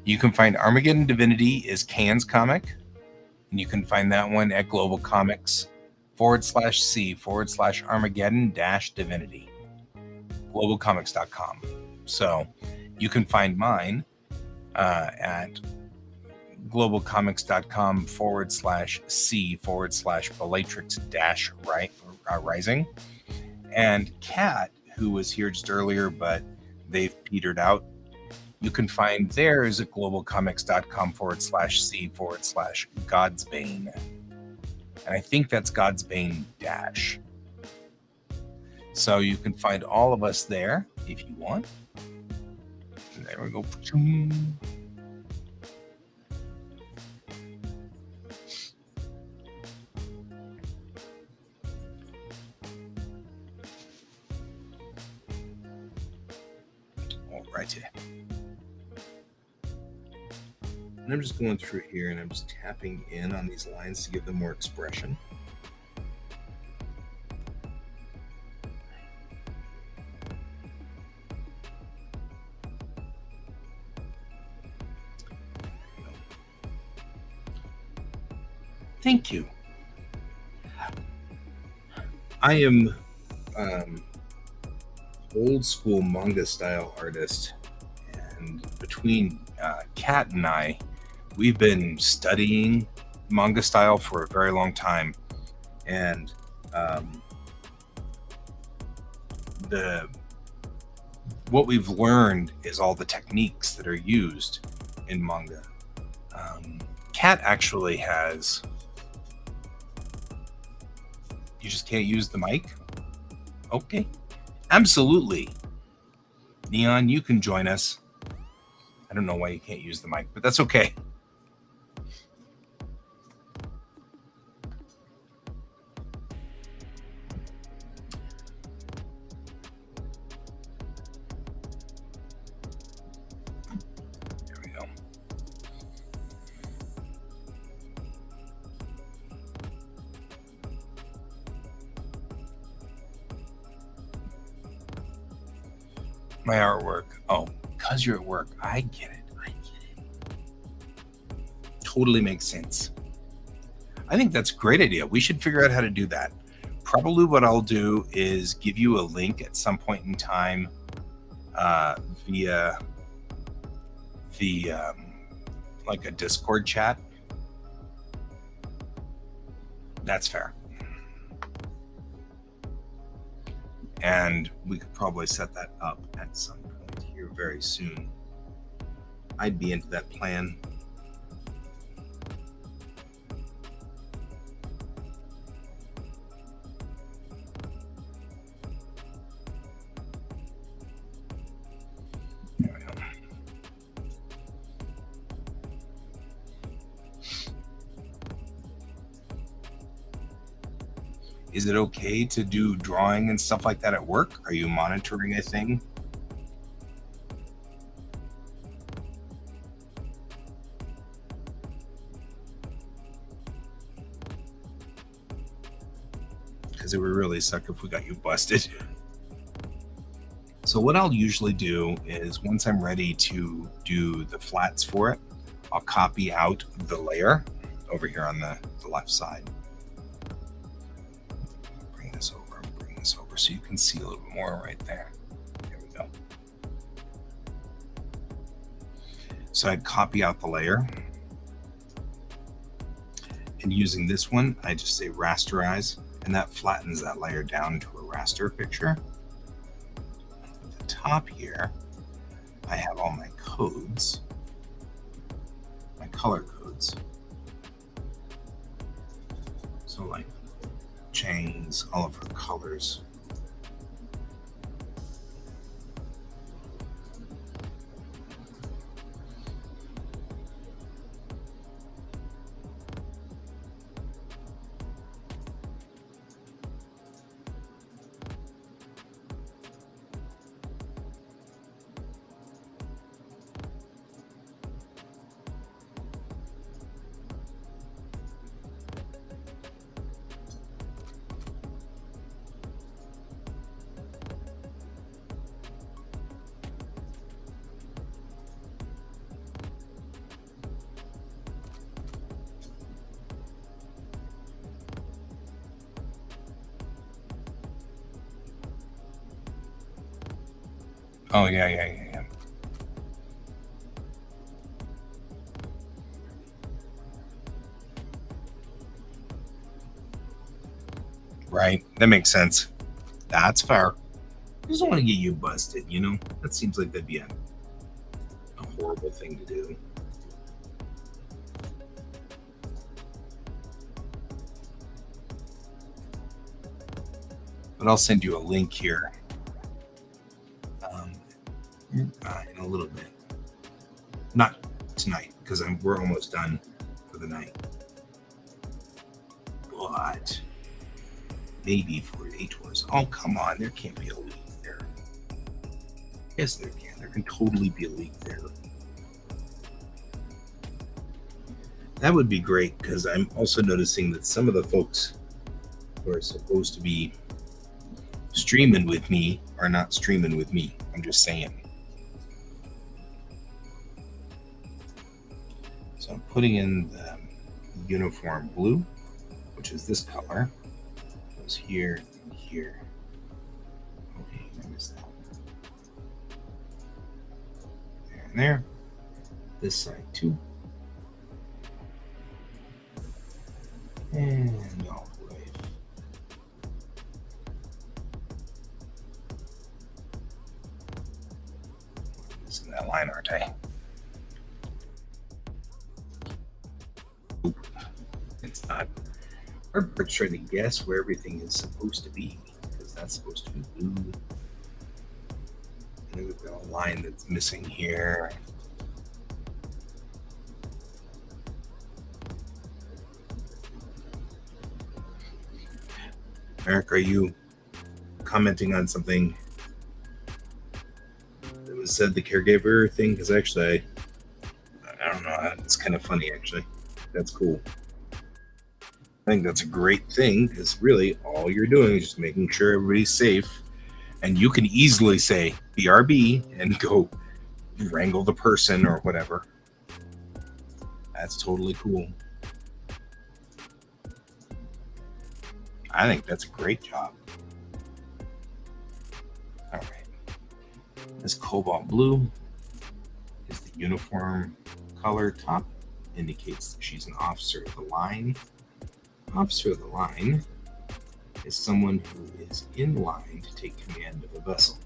You can find Armageddon Divinity is Can's comic, and you can find that one at Global Comics /C/Armageddon-Divinity, globalcomics.com. So you can find mine at globalcomics.com /C/Bellatrix-Rising. And Kat, who was here just earlier, but they've petered out, you can find theirs at globalcomics.com /C/Godsbane. And I think that's Godsbane dash. So you can find all of us there if you want. And there we go. All righty. And I'm just going through here and I'm just tapping in on these lines to give them more expression. Thank you. I am um, old school manga style artist, and between Kat and I, we've been studying manga style for a very long time, and um, the what we've learned is all the techniques that are used in manga. Kat actually has. You just can't use the mic? Okay. Absolutely. Neon, you can join us. I don't know why you can't use the mic, but that's okay. There we go. My artwork. Oh, because you're at work. I get it. Totally makes sense. I think that's a great idea. We should figure out how to do that. Probably what I'll do is give you a link at some point in time via the like a Discord chat. That's fair. And we could probably set that up at some point here very soon. I'd be into that plan. There we go. Is it okay to do drawing and stuff like that at work? Are you monitoring a thing? Because it would really suck if we got you busted. So what I'll usually do is once I'm ready to do the flats for it, I'll copy out the layer over here on the left side. Bring this over so you can see a little bit more right there. There we go. So I'd copy out the layer. And using this one, I just say rasterize, and that flattens that layer down to a raster picture. At the top here, I have all my codes, my color codes. So like chains, all of her colors. Oh, yeah. Right. That makes sense. That's fair. I just don't want to get you busted, you know? That seems like that'd be a horrible thing to do. But I'll send you a link here in a little bit. Not tonight, because we're almost done for the night. But maybe 48 tours. Oh, come on. There can't be a leak there. Yes, there can. There can totally be a leak there. That would be great, because I'm also noticing that some of the folks who are supposed to be streaming with me are not streaming with me. I'm just saying. So I'm putting in the uniform blue which is this color, goes here and here. Okay, I missed that. There and there. This side too. And all the way. I'm missing that line, aren't I? Oop. It's not. Our bird's trying to guess where everything is supposed to be, because that's supposed to be blue. And then we've got a line that's missing here. Eric, are you commenting on something that was said, the caregiver thing? Because actually, I don't know. It's kind of funny, actually. That's cool. I think that's a great thing, because really all you're doing is just making sure everybody's safe. And you can easily say BRB and go wrangle the person or whatever. That's totally cool. I think that's a great job. All right. This cobalt blue is the uniform color. Top indicates that she's an officer of the line. Officer of the line is someone who is in line to take command of a vessel.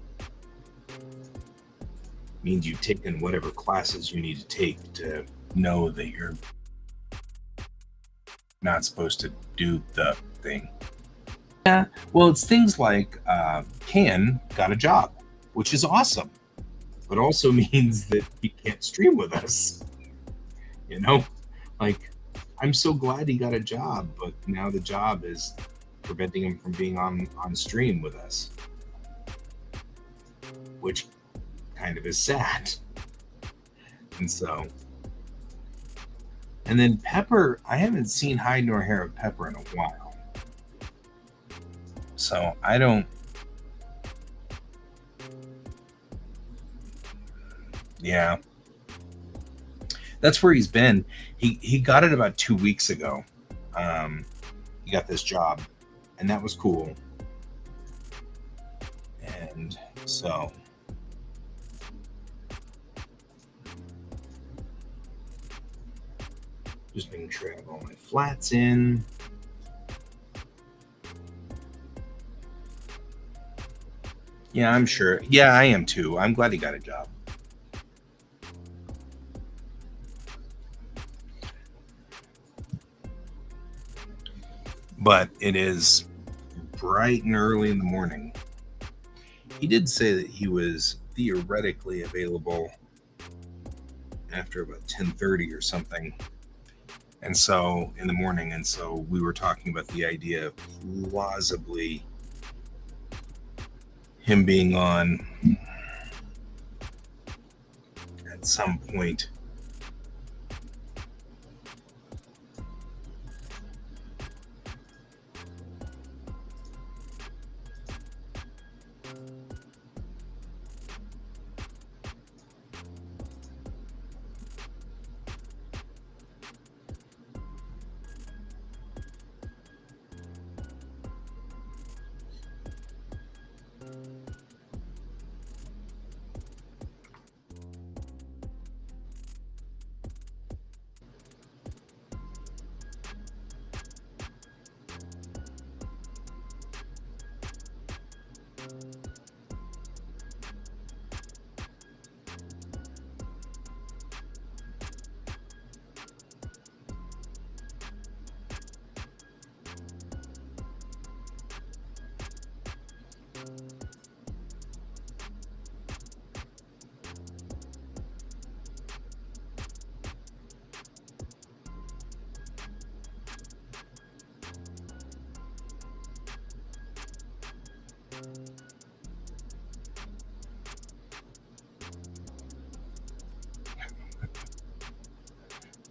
Means you've taken whatever classes you need to take to know that you're not supposed to do the thing. Yeah, well, it's things like Ken got a job, which is awesome, but also means that he can't stream with us. You know, like, I'm so glad he got a job, but now the job is preventing him from being on stream with us, which kind of is sad. And so, and then Pepper, I haven't seen hide nor hair of Pepper in a while, so I don't. Yeah, that's where he's been. He got it about 2 weeks ago. He got this job, and that was cool. And so, just making sure I have all my flats in. Yeah, I'm sure. Yeah, I am too. I'm glad he got a job. But it is bright and early in the morning. He did say that he was theoretically available after about 10:30 or something. And so in the morning, and so we were talking about the idea of plausibly him being on at some point.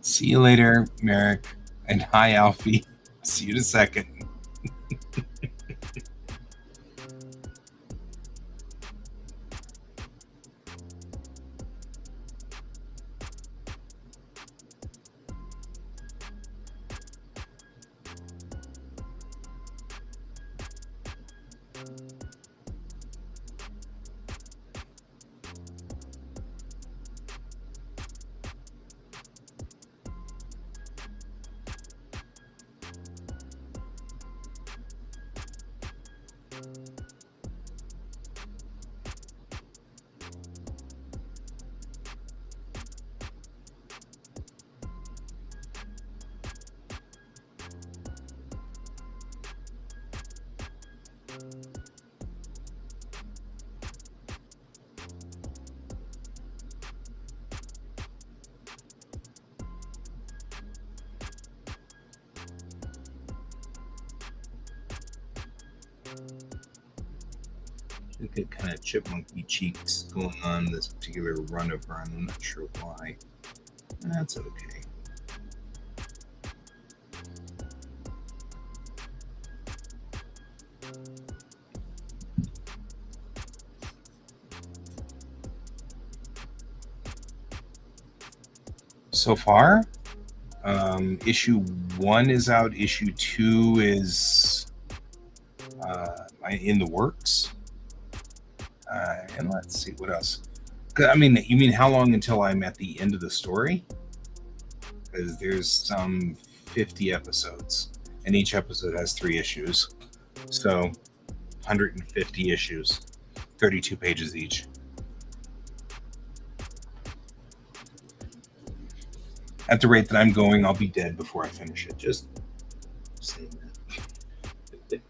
See you later, Merrick. And hi, Alfie. See you in a second. Look at kind of chipmunky cheeks going on this particular run of run. I'm not sure why. That's okay. So far, issue 1 is out. Issue 2 is in the works. And let's see what else. I mean, you mean how long until I'm at the end of the story? Because there's some 50 episodes, and each episode has 3 issues. So 150 issues, 32 pages each. At the rate that I'm going, I'll be dead before I finish it. Just saying that.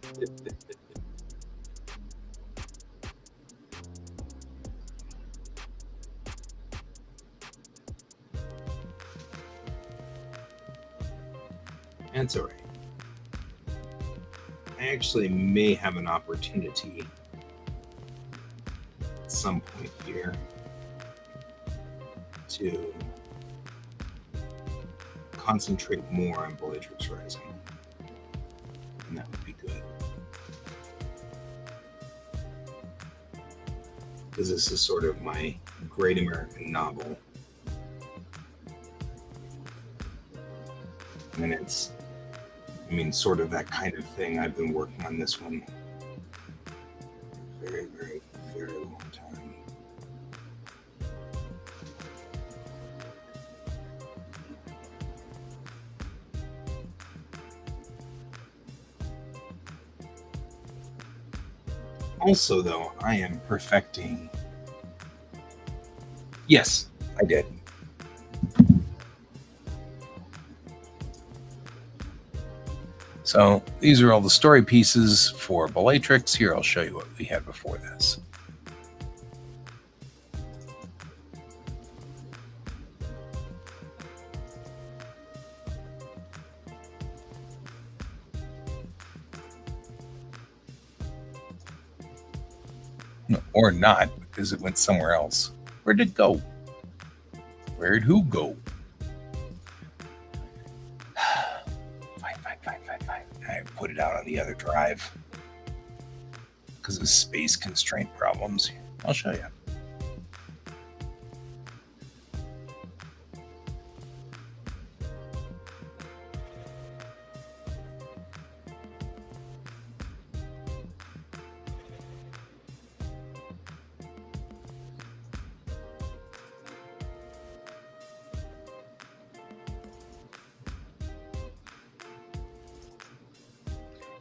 That's all right. I actually may have an opportunity at some point here to concentrate more on Bellatrix Rising, and that would be good. Because this is sort of my great American novel. And it's, sort of that kind of thing. I've been working on this one for a very, very, very long time. Also, though, I am perfecting. Yes, I did. So these are all the story pieces for Bellatrix. Here, I'll show you what we had before this. No, or not, because it went somewhere else. Where did it go? Where'd who go? I put it out on the other drive because of space constraint problems. I'll show you.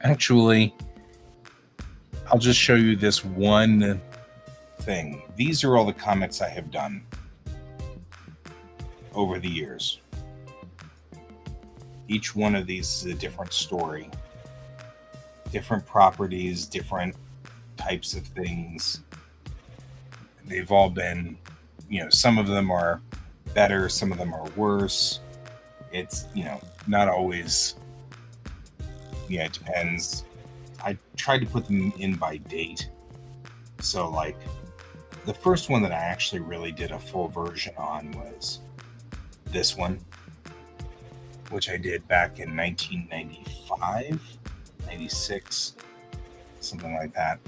Actually, I'll just show you this one thing. These are all the comics I have done over the years. Each one of these is a different story, different properties, different types of things. They've all been, some of them are better, some of them are worse. It's, not always. Yeah, it depends. I tried to put them in by date. So, like, the first one that I actually really did a full version on was this one, which I did back in 1995, 96, something like that.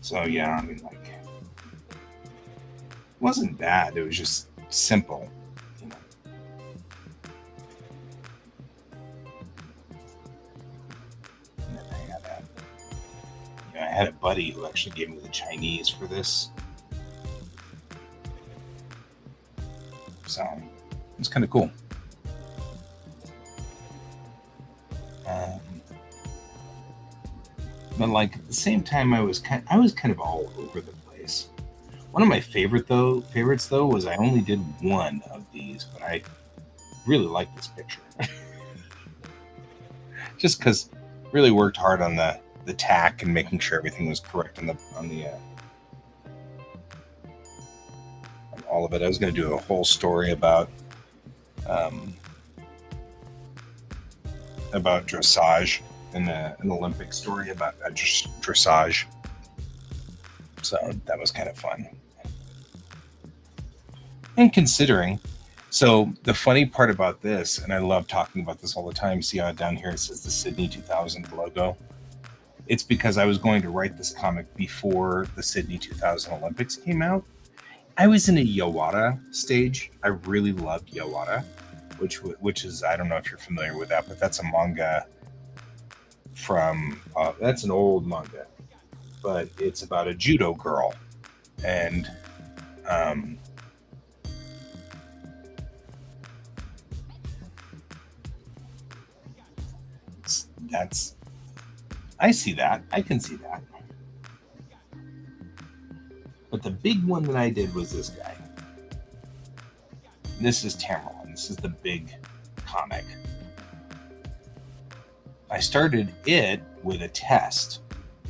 So yeah, like wasn't bad. It was just simple. You know. And then I had a buddy who actually gave me the Chinese for this, so it's kind of cool. Um, but like at the same time, I was kind of all over the place. One of my favorites though was I only did one of these, but I really like this picture. Just because really worked hard on the tack and making sure everything was correct on the on all of it. I was going to do a whole story um, about dressage, an Olympic story about dressage. So that was kind of fun. And considering, so the funny part about this, and I love talking about this all the time. See how down here it says the Sydney 2000 logo? It's because I was going to write this comic before the Sydney 2000 Olympics came out. I was in a Yawata stage. I really loved Yawata, which is, I don't know if you're familiar with that, but that's a manga from that's an old manga, but it's about a judo girl, and um, that's I see that. I can see that. But the big one that I did was this guy. This is Tamerlan. This is the big comic. I started it with a test.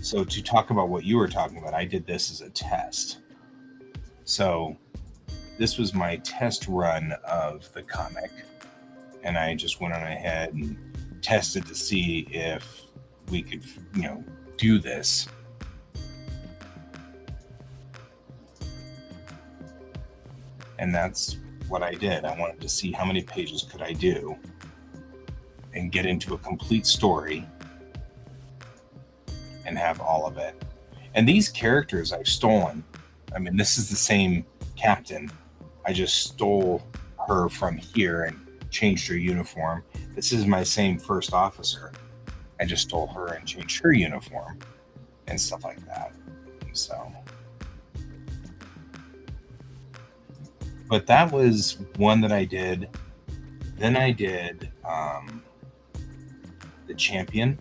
So to talk about what you were talking about, I did this as a test. So this was my test run of the comic, and I just went on ahead and tested to see if we could, do this. And that's what I did. I wanted to see how many pages could I do and get into a complete story and have all of it. And these characters I've stolen. I mean, this is the same captain. I just stole her from here and changed her uniform. This is my same first officer. I just stole her and changed her uniform and stuff like that. So, but that was one that I did. Then I did the champion,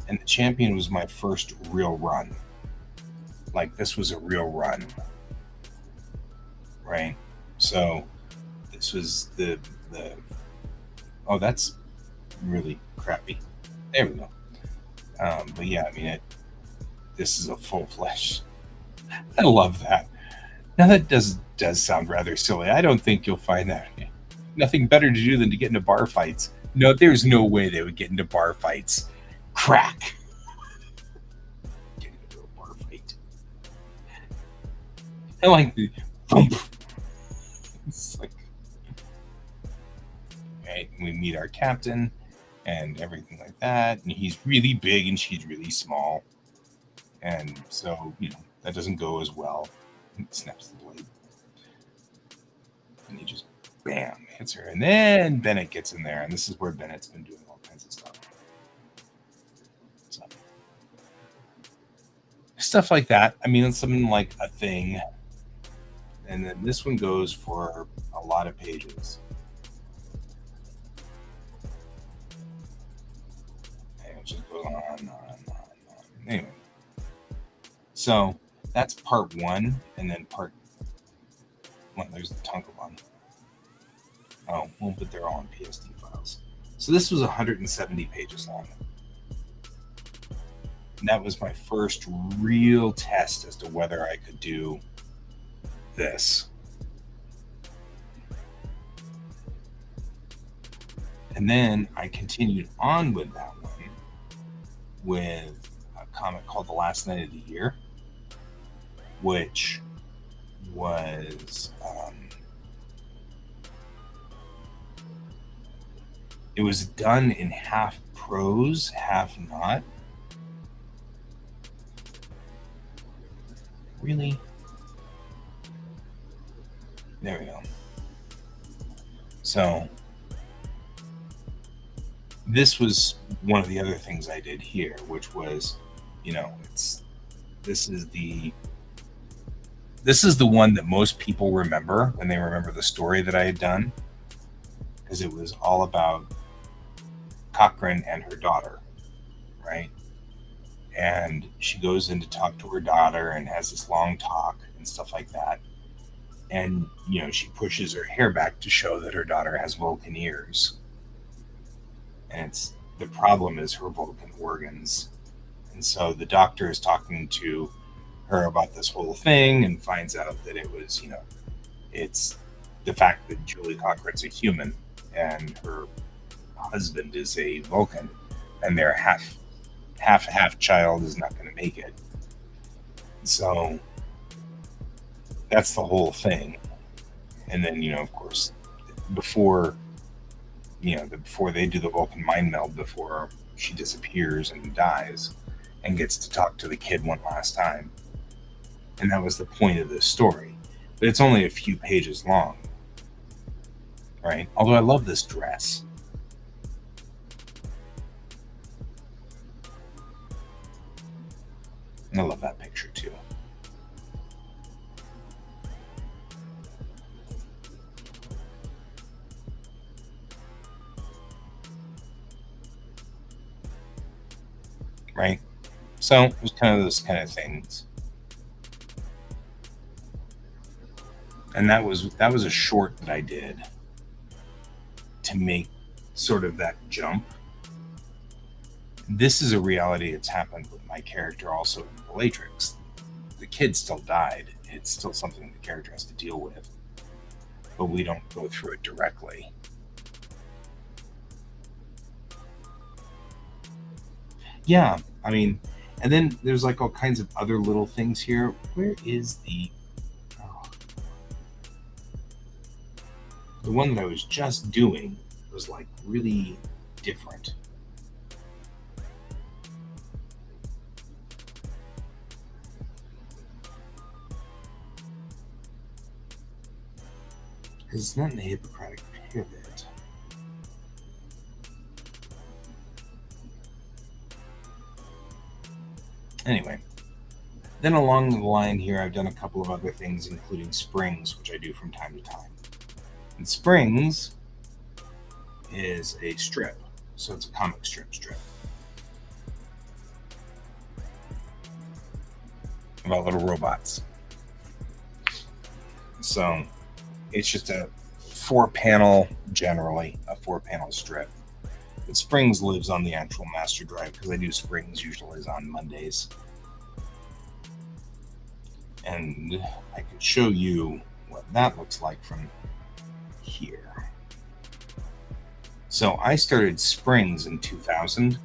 and the champion was my first real run. Like, this was a real run, right? So this was the oh, that's really crappy. There we go. But yeah, I mean, this is a full flesh. I love that. Now that does sound rather silly. I don't think you'll find that nothing better to do than to get into bar fights. No, there's no way they would get into bar fights. Crack. Get into a bar fight. I like the thump. It's like, right, we meet our captain and everything like that, and he's really big and she's really small, and so that doesn't go as well. He snaps the blade, and he just bam hits her, and then Bennett gets in there, and this is where Bennett's been doing all kinds of stuff. So, stuff like that. I mean, it's something like a thing, and then this one goes for a lot of pages. And it just goes on. Anyway, so that's part one, and then part one. There's the Tonka one. Oh, well, but they're all in PSD files. So this was 170 pages long. And that was my first real test as to whether I could do this. And then I continued on with that one with a comic called The Last Night of the Year, which was it was done in half prose, half not. Really? There we go. So this was one of the other things I did here, which was, it's this is the this is the one that most people remember when they remember the story that I had done, because it was all about Cochrane and her daughter, right? And she goes in to talk to her daughter and has this long talk and stuff like that. And she pushes her hair back to show that her daughter has Vulcan ears, and it's the problem is her Vulcan organs. And so the doctor is talking to her about this whole thing and finds out that it was, it's the fact that Julie Cochrane's a human and her husband is a Vulcan, and their half child is not going to make it. So that's the whole thing. And then, of course, before before they do the Vulcan mind meld, before she disappears and dies and gets to talk to the kid one last time. And that was the point of this story. But it's only a few pages long, right? Although I love this dress. And I love that picture too. Right? So it was kind of those kind of things. And that was a short that I did to make sort of that jump. This is a reality that's happened with my character also in Bellatrix. The kid still died. It's still something the character has to deal with. But we don't go through it directly. Yeah, I mean, and then there's like all kinds of other little things here. Where is the one that I was just doing was like really different. Because it's not in the Hippocratic Pivot. Anyway, then along the line here, I've done a couple of other things, including Springs, which I do from time to time. And Springs is a strip, so it's a comic strip about little robots. So it's just a 4-panel, generally a 4-panel strip. But Springs lives on the actual master drive because I do Springs usually on Mondays. And I can show you what that looks like from here. So I started Springs in 2000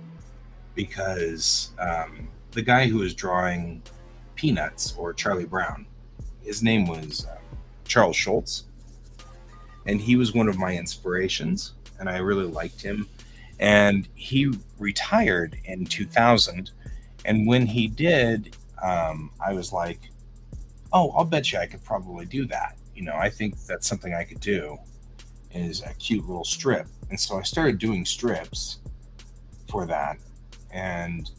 because the guy who was drawing Peanuts or Charlie Brown, his name was Charles Schultz, and he was one of my inspirations, and I really liked him. And he retired in 2000, and when he did, I was like, oh, I'll bet you I could probably do that. I think that's something I could do, is a cute little strip. And so I started doing strips for that, and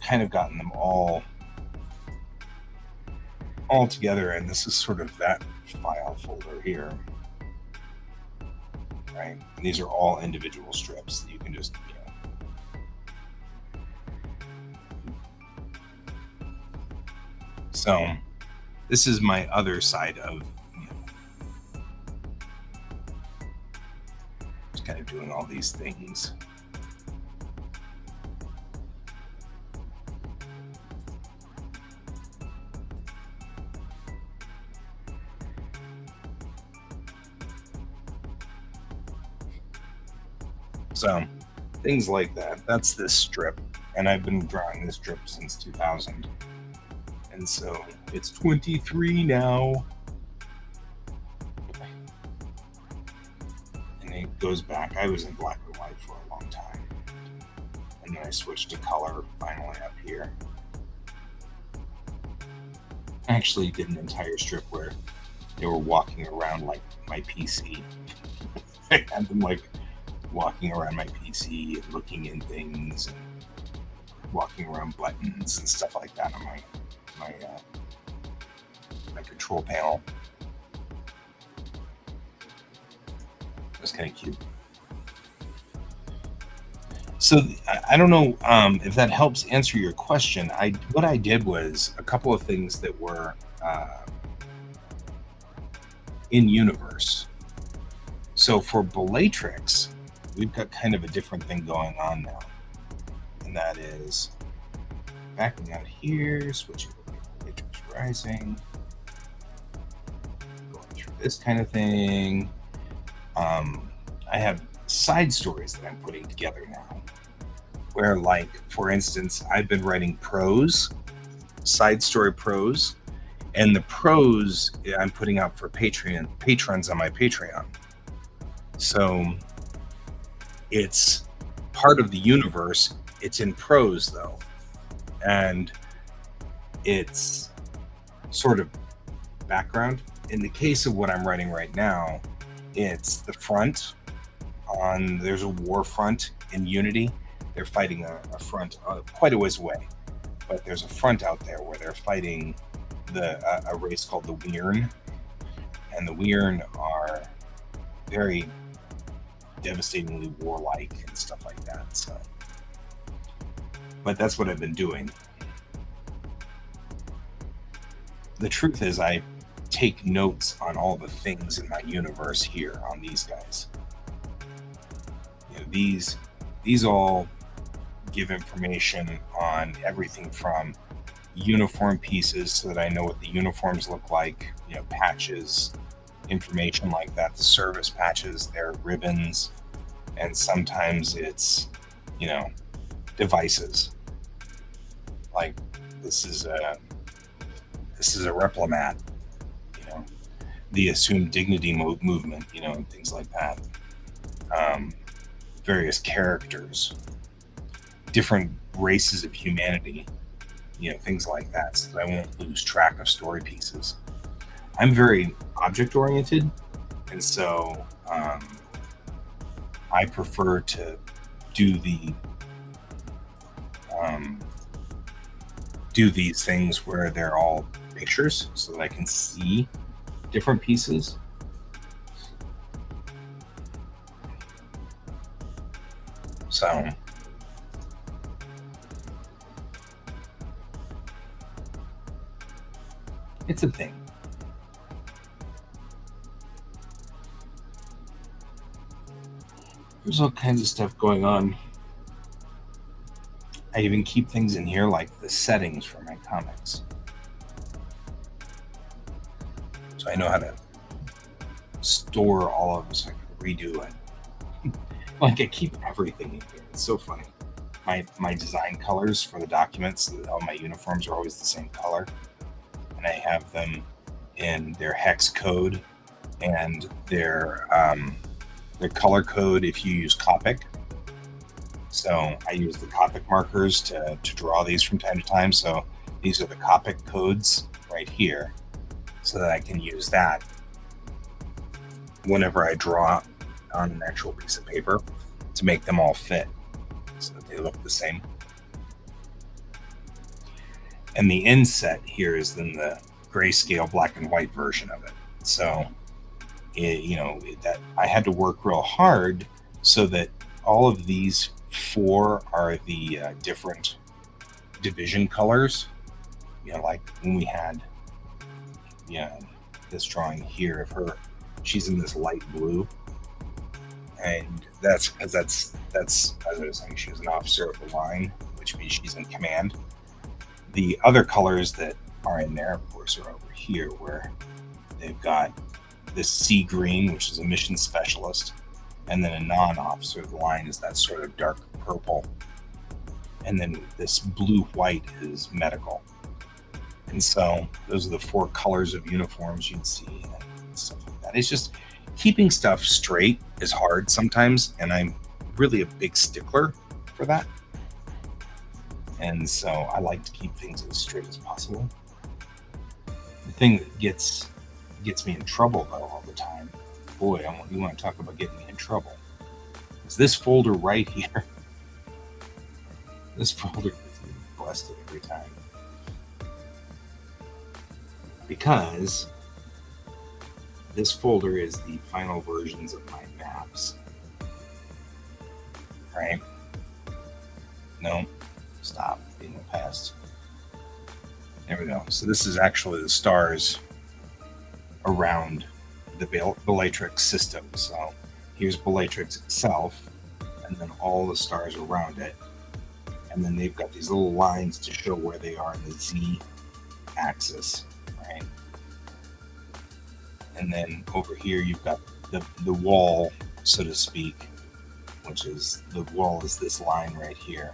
kind of gotten them all together. And this is sort of that file folder here, right? And these are all individual strips that you can just So this is my other side of just kind of doing all these things. So things like that. That's this strip. And I've been drawing this strip since 2000. And so it's 23 now. And it goes back. I was in black and white for a long time. And then I switched to color finally up here. I actually did an entire strip where They were walking around like my PC. I had them like walking around my PC and looking in things and walking around buttons and stuff like that on my control panel. It was kind of cute. So I don't know if that helps answer your question. What I did was a couple of things that were in universe. So for Bellatrix, we've got kind of a different thing going on now, and that is backing out here, switching over to Bellatrix Rising, going through this kind of thing. I have side stories that I'm putting together now, where, like, for instance, I've been writing prose, side story prose, and the prose I'm putting out for patrons on my Patreon. So it's part of the universe. It's in prose though, and it's sort of background. In the case of what I'm writing right now, it's the front on. There's a war front in Unity. They're fighting a front quite a ways away, but there's a front out there where they're fighting a race called the Weirn, and the Weirn are very devastatingly warlike and stuff like that. So, but that's what I've been doing. The truth is, I take notes on all the things in my universe here on these guys. You know, these all give information on everything from uniform pieces so that I know what the uniforms look like, you know, patches, information like that, the service patches, their ribbons, and sometimes it's, you know, devices. Like this is a replimat, you know, the assumed dignity movement, you know, and things like that. Various characters, different races of humanity, you know, things like that, so that I won't lose track of story pieces. I'm very object oriented, and so I prefer to do these things where they're all pictures, so that I can see different pieces. So it's a thing. There's all kinds of stuff going on. I even keep things in here like the settings for my comics. So I know how to store all of this, so I can redo it. Like I keep everything in here. It's so funny. My design colors for the documents, all my uniforms are always the same color. And I have them in their hex code and their color code if you use Copic. So I use the Copic markers to draw these from time to time. So these are the Copic codes right here, so that I can use that whenever I draw on an actual piece of paper to make them all fit so that they look the same. And the inset here is then the grayscale black and white version of it. So, that I had to work real hard so that all of these four are the different division colors. You know, like when we had, this drawing here of her, she's in this light blue, and that's because that's as I was saying, she's an officer of the line, which means she's in command. The other colors that are in there, of course, are over here, where they've got this sea green, which is a mission specialist, and then a non-officer of the line is that sort of dark purple, and then this blue-white is medical. And so those are the four colors of uniforms you'd see and stuff like that. It's just keeping stuff straight is hard sometimes, and I'm really a big stickler for that. And so I like to keep things as straight as possible. The thing that gets Gets me in trouble though all the time. Boy, you want to talk about getting me in trouble. It's this folder right here. This folder gets me busted every time. Because this folder is the final versions of my maps. Right? No, stop being a pest. There we go. So this is actually the stars around the Bellatrix system. So here's Bellatrix itself, and then all the stars around it. And then they've got these little lines to show where they are in the Z axis, right? And then over here you've got the wall, so to speak, which is the wall is this line right here.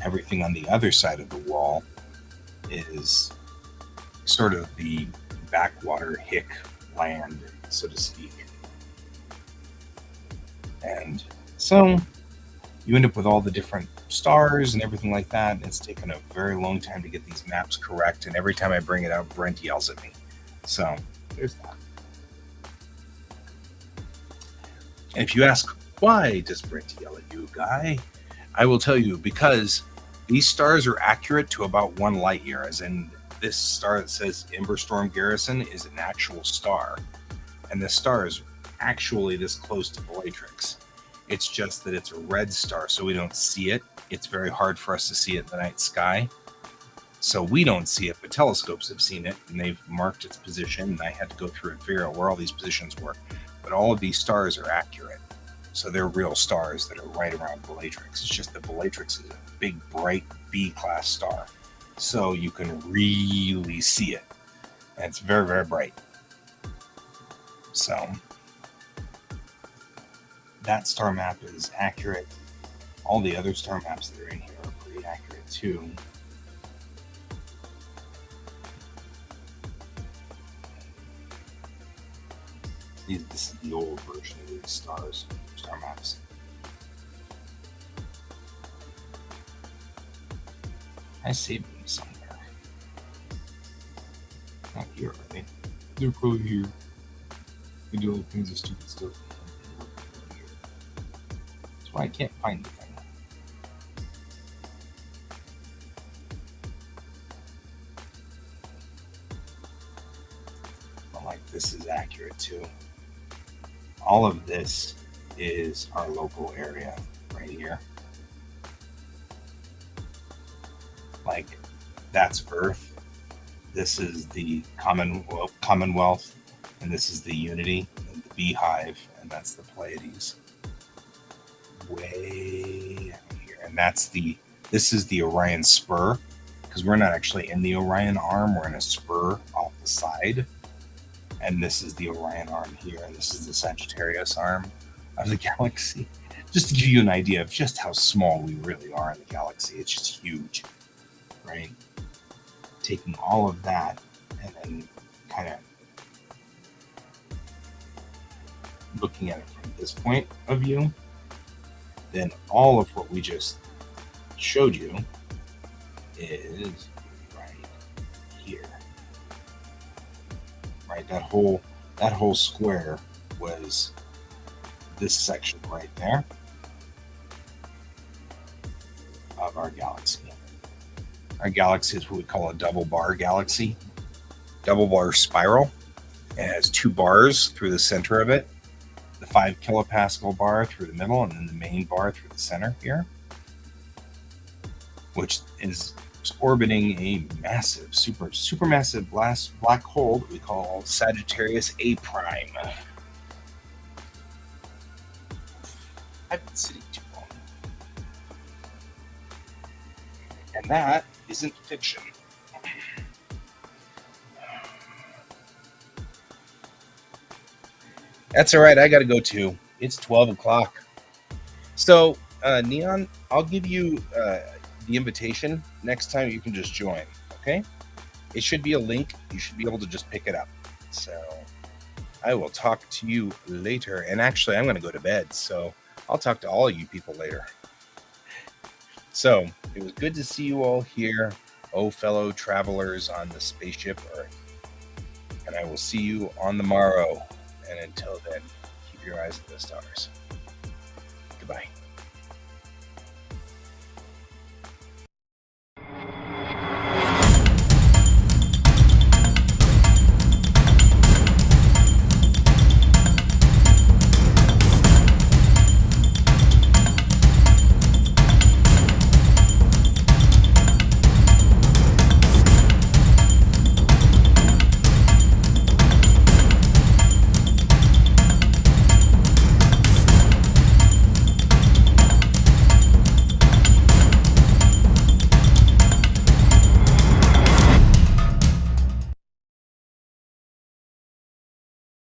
Everything on the other side of the wall is sort of the backwater hick land, so to speak. And so you end up with all the different stars and everything like that. It's taken a very long time to get these maps correct, and every time I bring it up, Brent yells at me. So there's that. And if you ask, why does Brent yell at you, Guy? I will tell you, because these stars are accurate to about 1 light year, as in this star that says Emberstorm Garrison is an actual star. And this star is actually this close to Bellatrix. It's just that it's a red star, so we don't see it. It's very hard for us to see it in the night sky. So we don't see it, but telescopes have seen it, and they've marked its position, and I had to go through and figure out where all these positions were. But all of these stars are accurate. So they're real stars that are right around Bellatrix. It's just that Bellatrix is a big, bright B-class star. So you can really see it. And it's very, very bright. So that star map is accurate. All the other star maps that are in here are pretty accurate too. This is the old version of these star maps. I saved them somewhere. Not here, are they? They're probably here. We do all kinds of stupid stuff. That's why I can't find the thing. But like, this is accurate too. All of this is our local area right here. Like, that's Earth. This is the Commonwealth, and this is the Unity, and the Beehive, and that's the Pleiades. Way out here, and this is the Orion Spur, because we're not actually in the Orion arm, we're in a spur off the side. And this is the Orion arm here, and this is the Sagittarius arm of the galaxy. Just to give you an idea of just how small we really are in the galaxy. It's just huge, right? Taking all of that and then kind of looking at it from this point of view, then all of what we just showed you is right here. Right, that whole square was this section right there of our galaxy. Our galaxy is what we call a double bar galaxy, double bar spiral. It has 2 bars through the center of it, the 5 kilopascal bar through the middle, and then the main bar through the center here, which is orbiting a massive, supermassive black hole that we call Sagittarius A prime. I've been sitting too long. And that isn't fiction. That's all right. I got to go too. It's 12 o'clock. So, Neon, I'll give you the invitation. Next time you can just join, okay? It should be a link. You should be able to just pick it up. So I will talk to you later. And actually, I'm going to go to bed. So I'll talk to all of you people later. So it was good to see you all here, oh fellow travelers on the spaceship Earth. And and I will see you on the morrow. And until then, keep your eyes to the stars.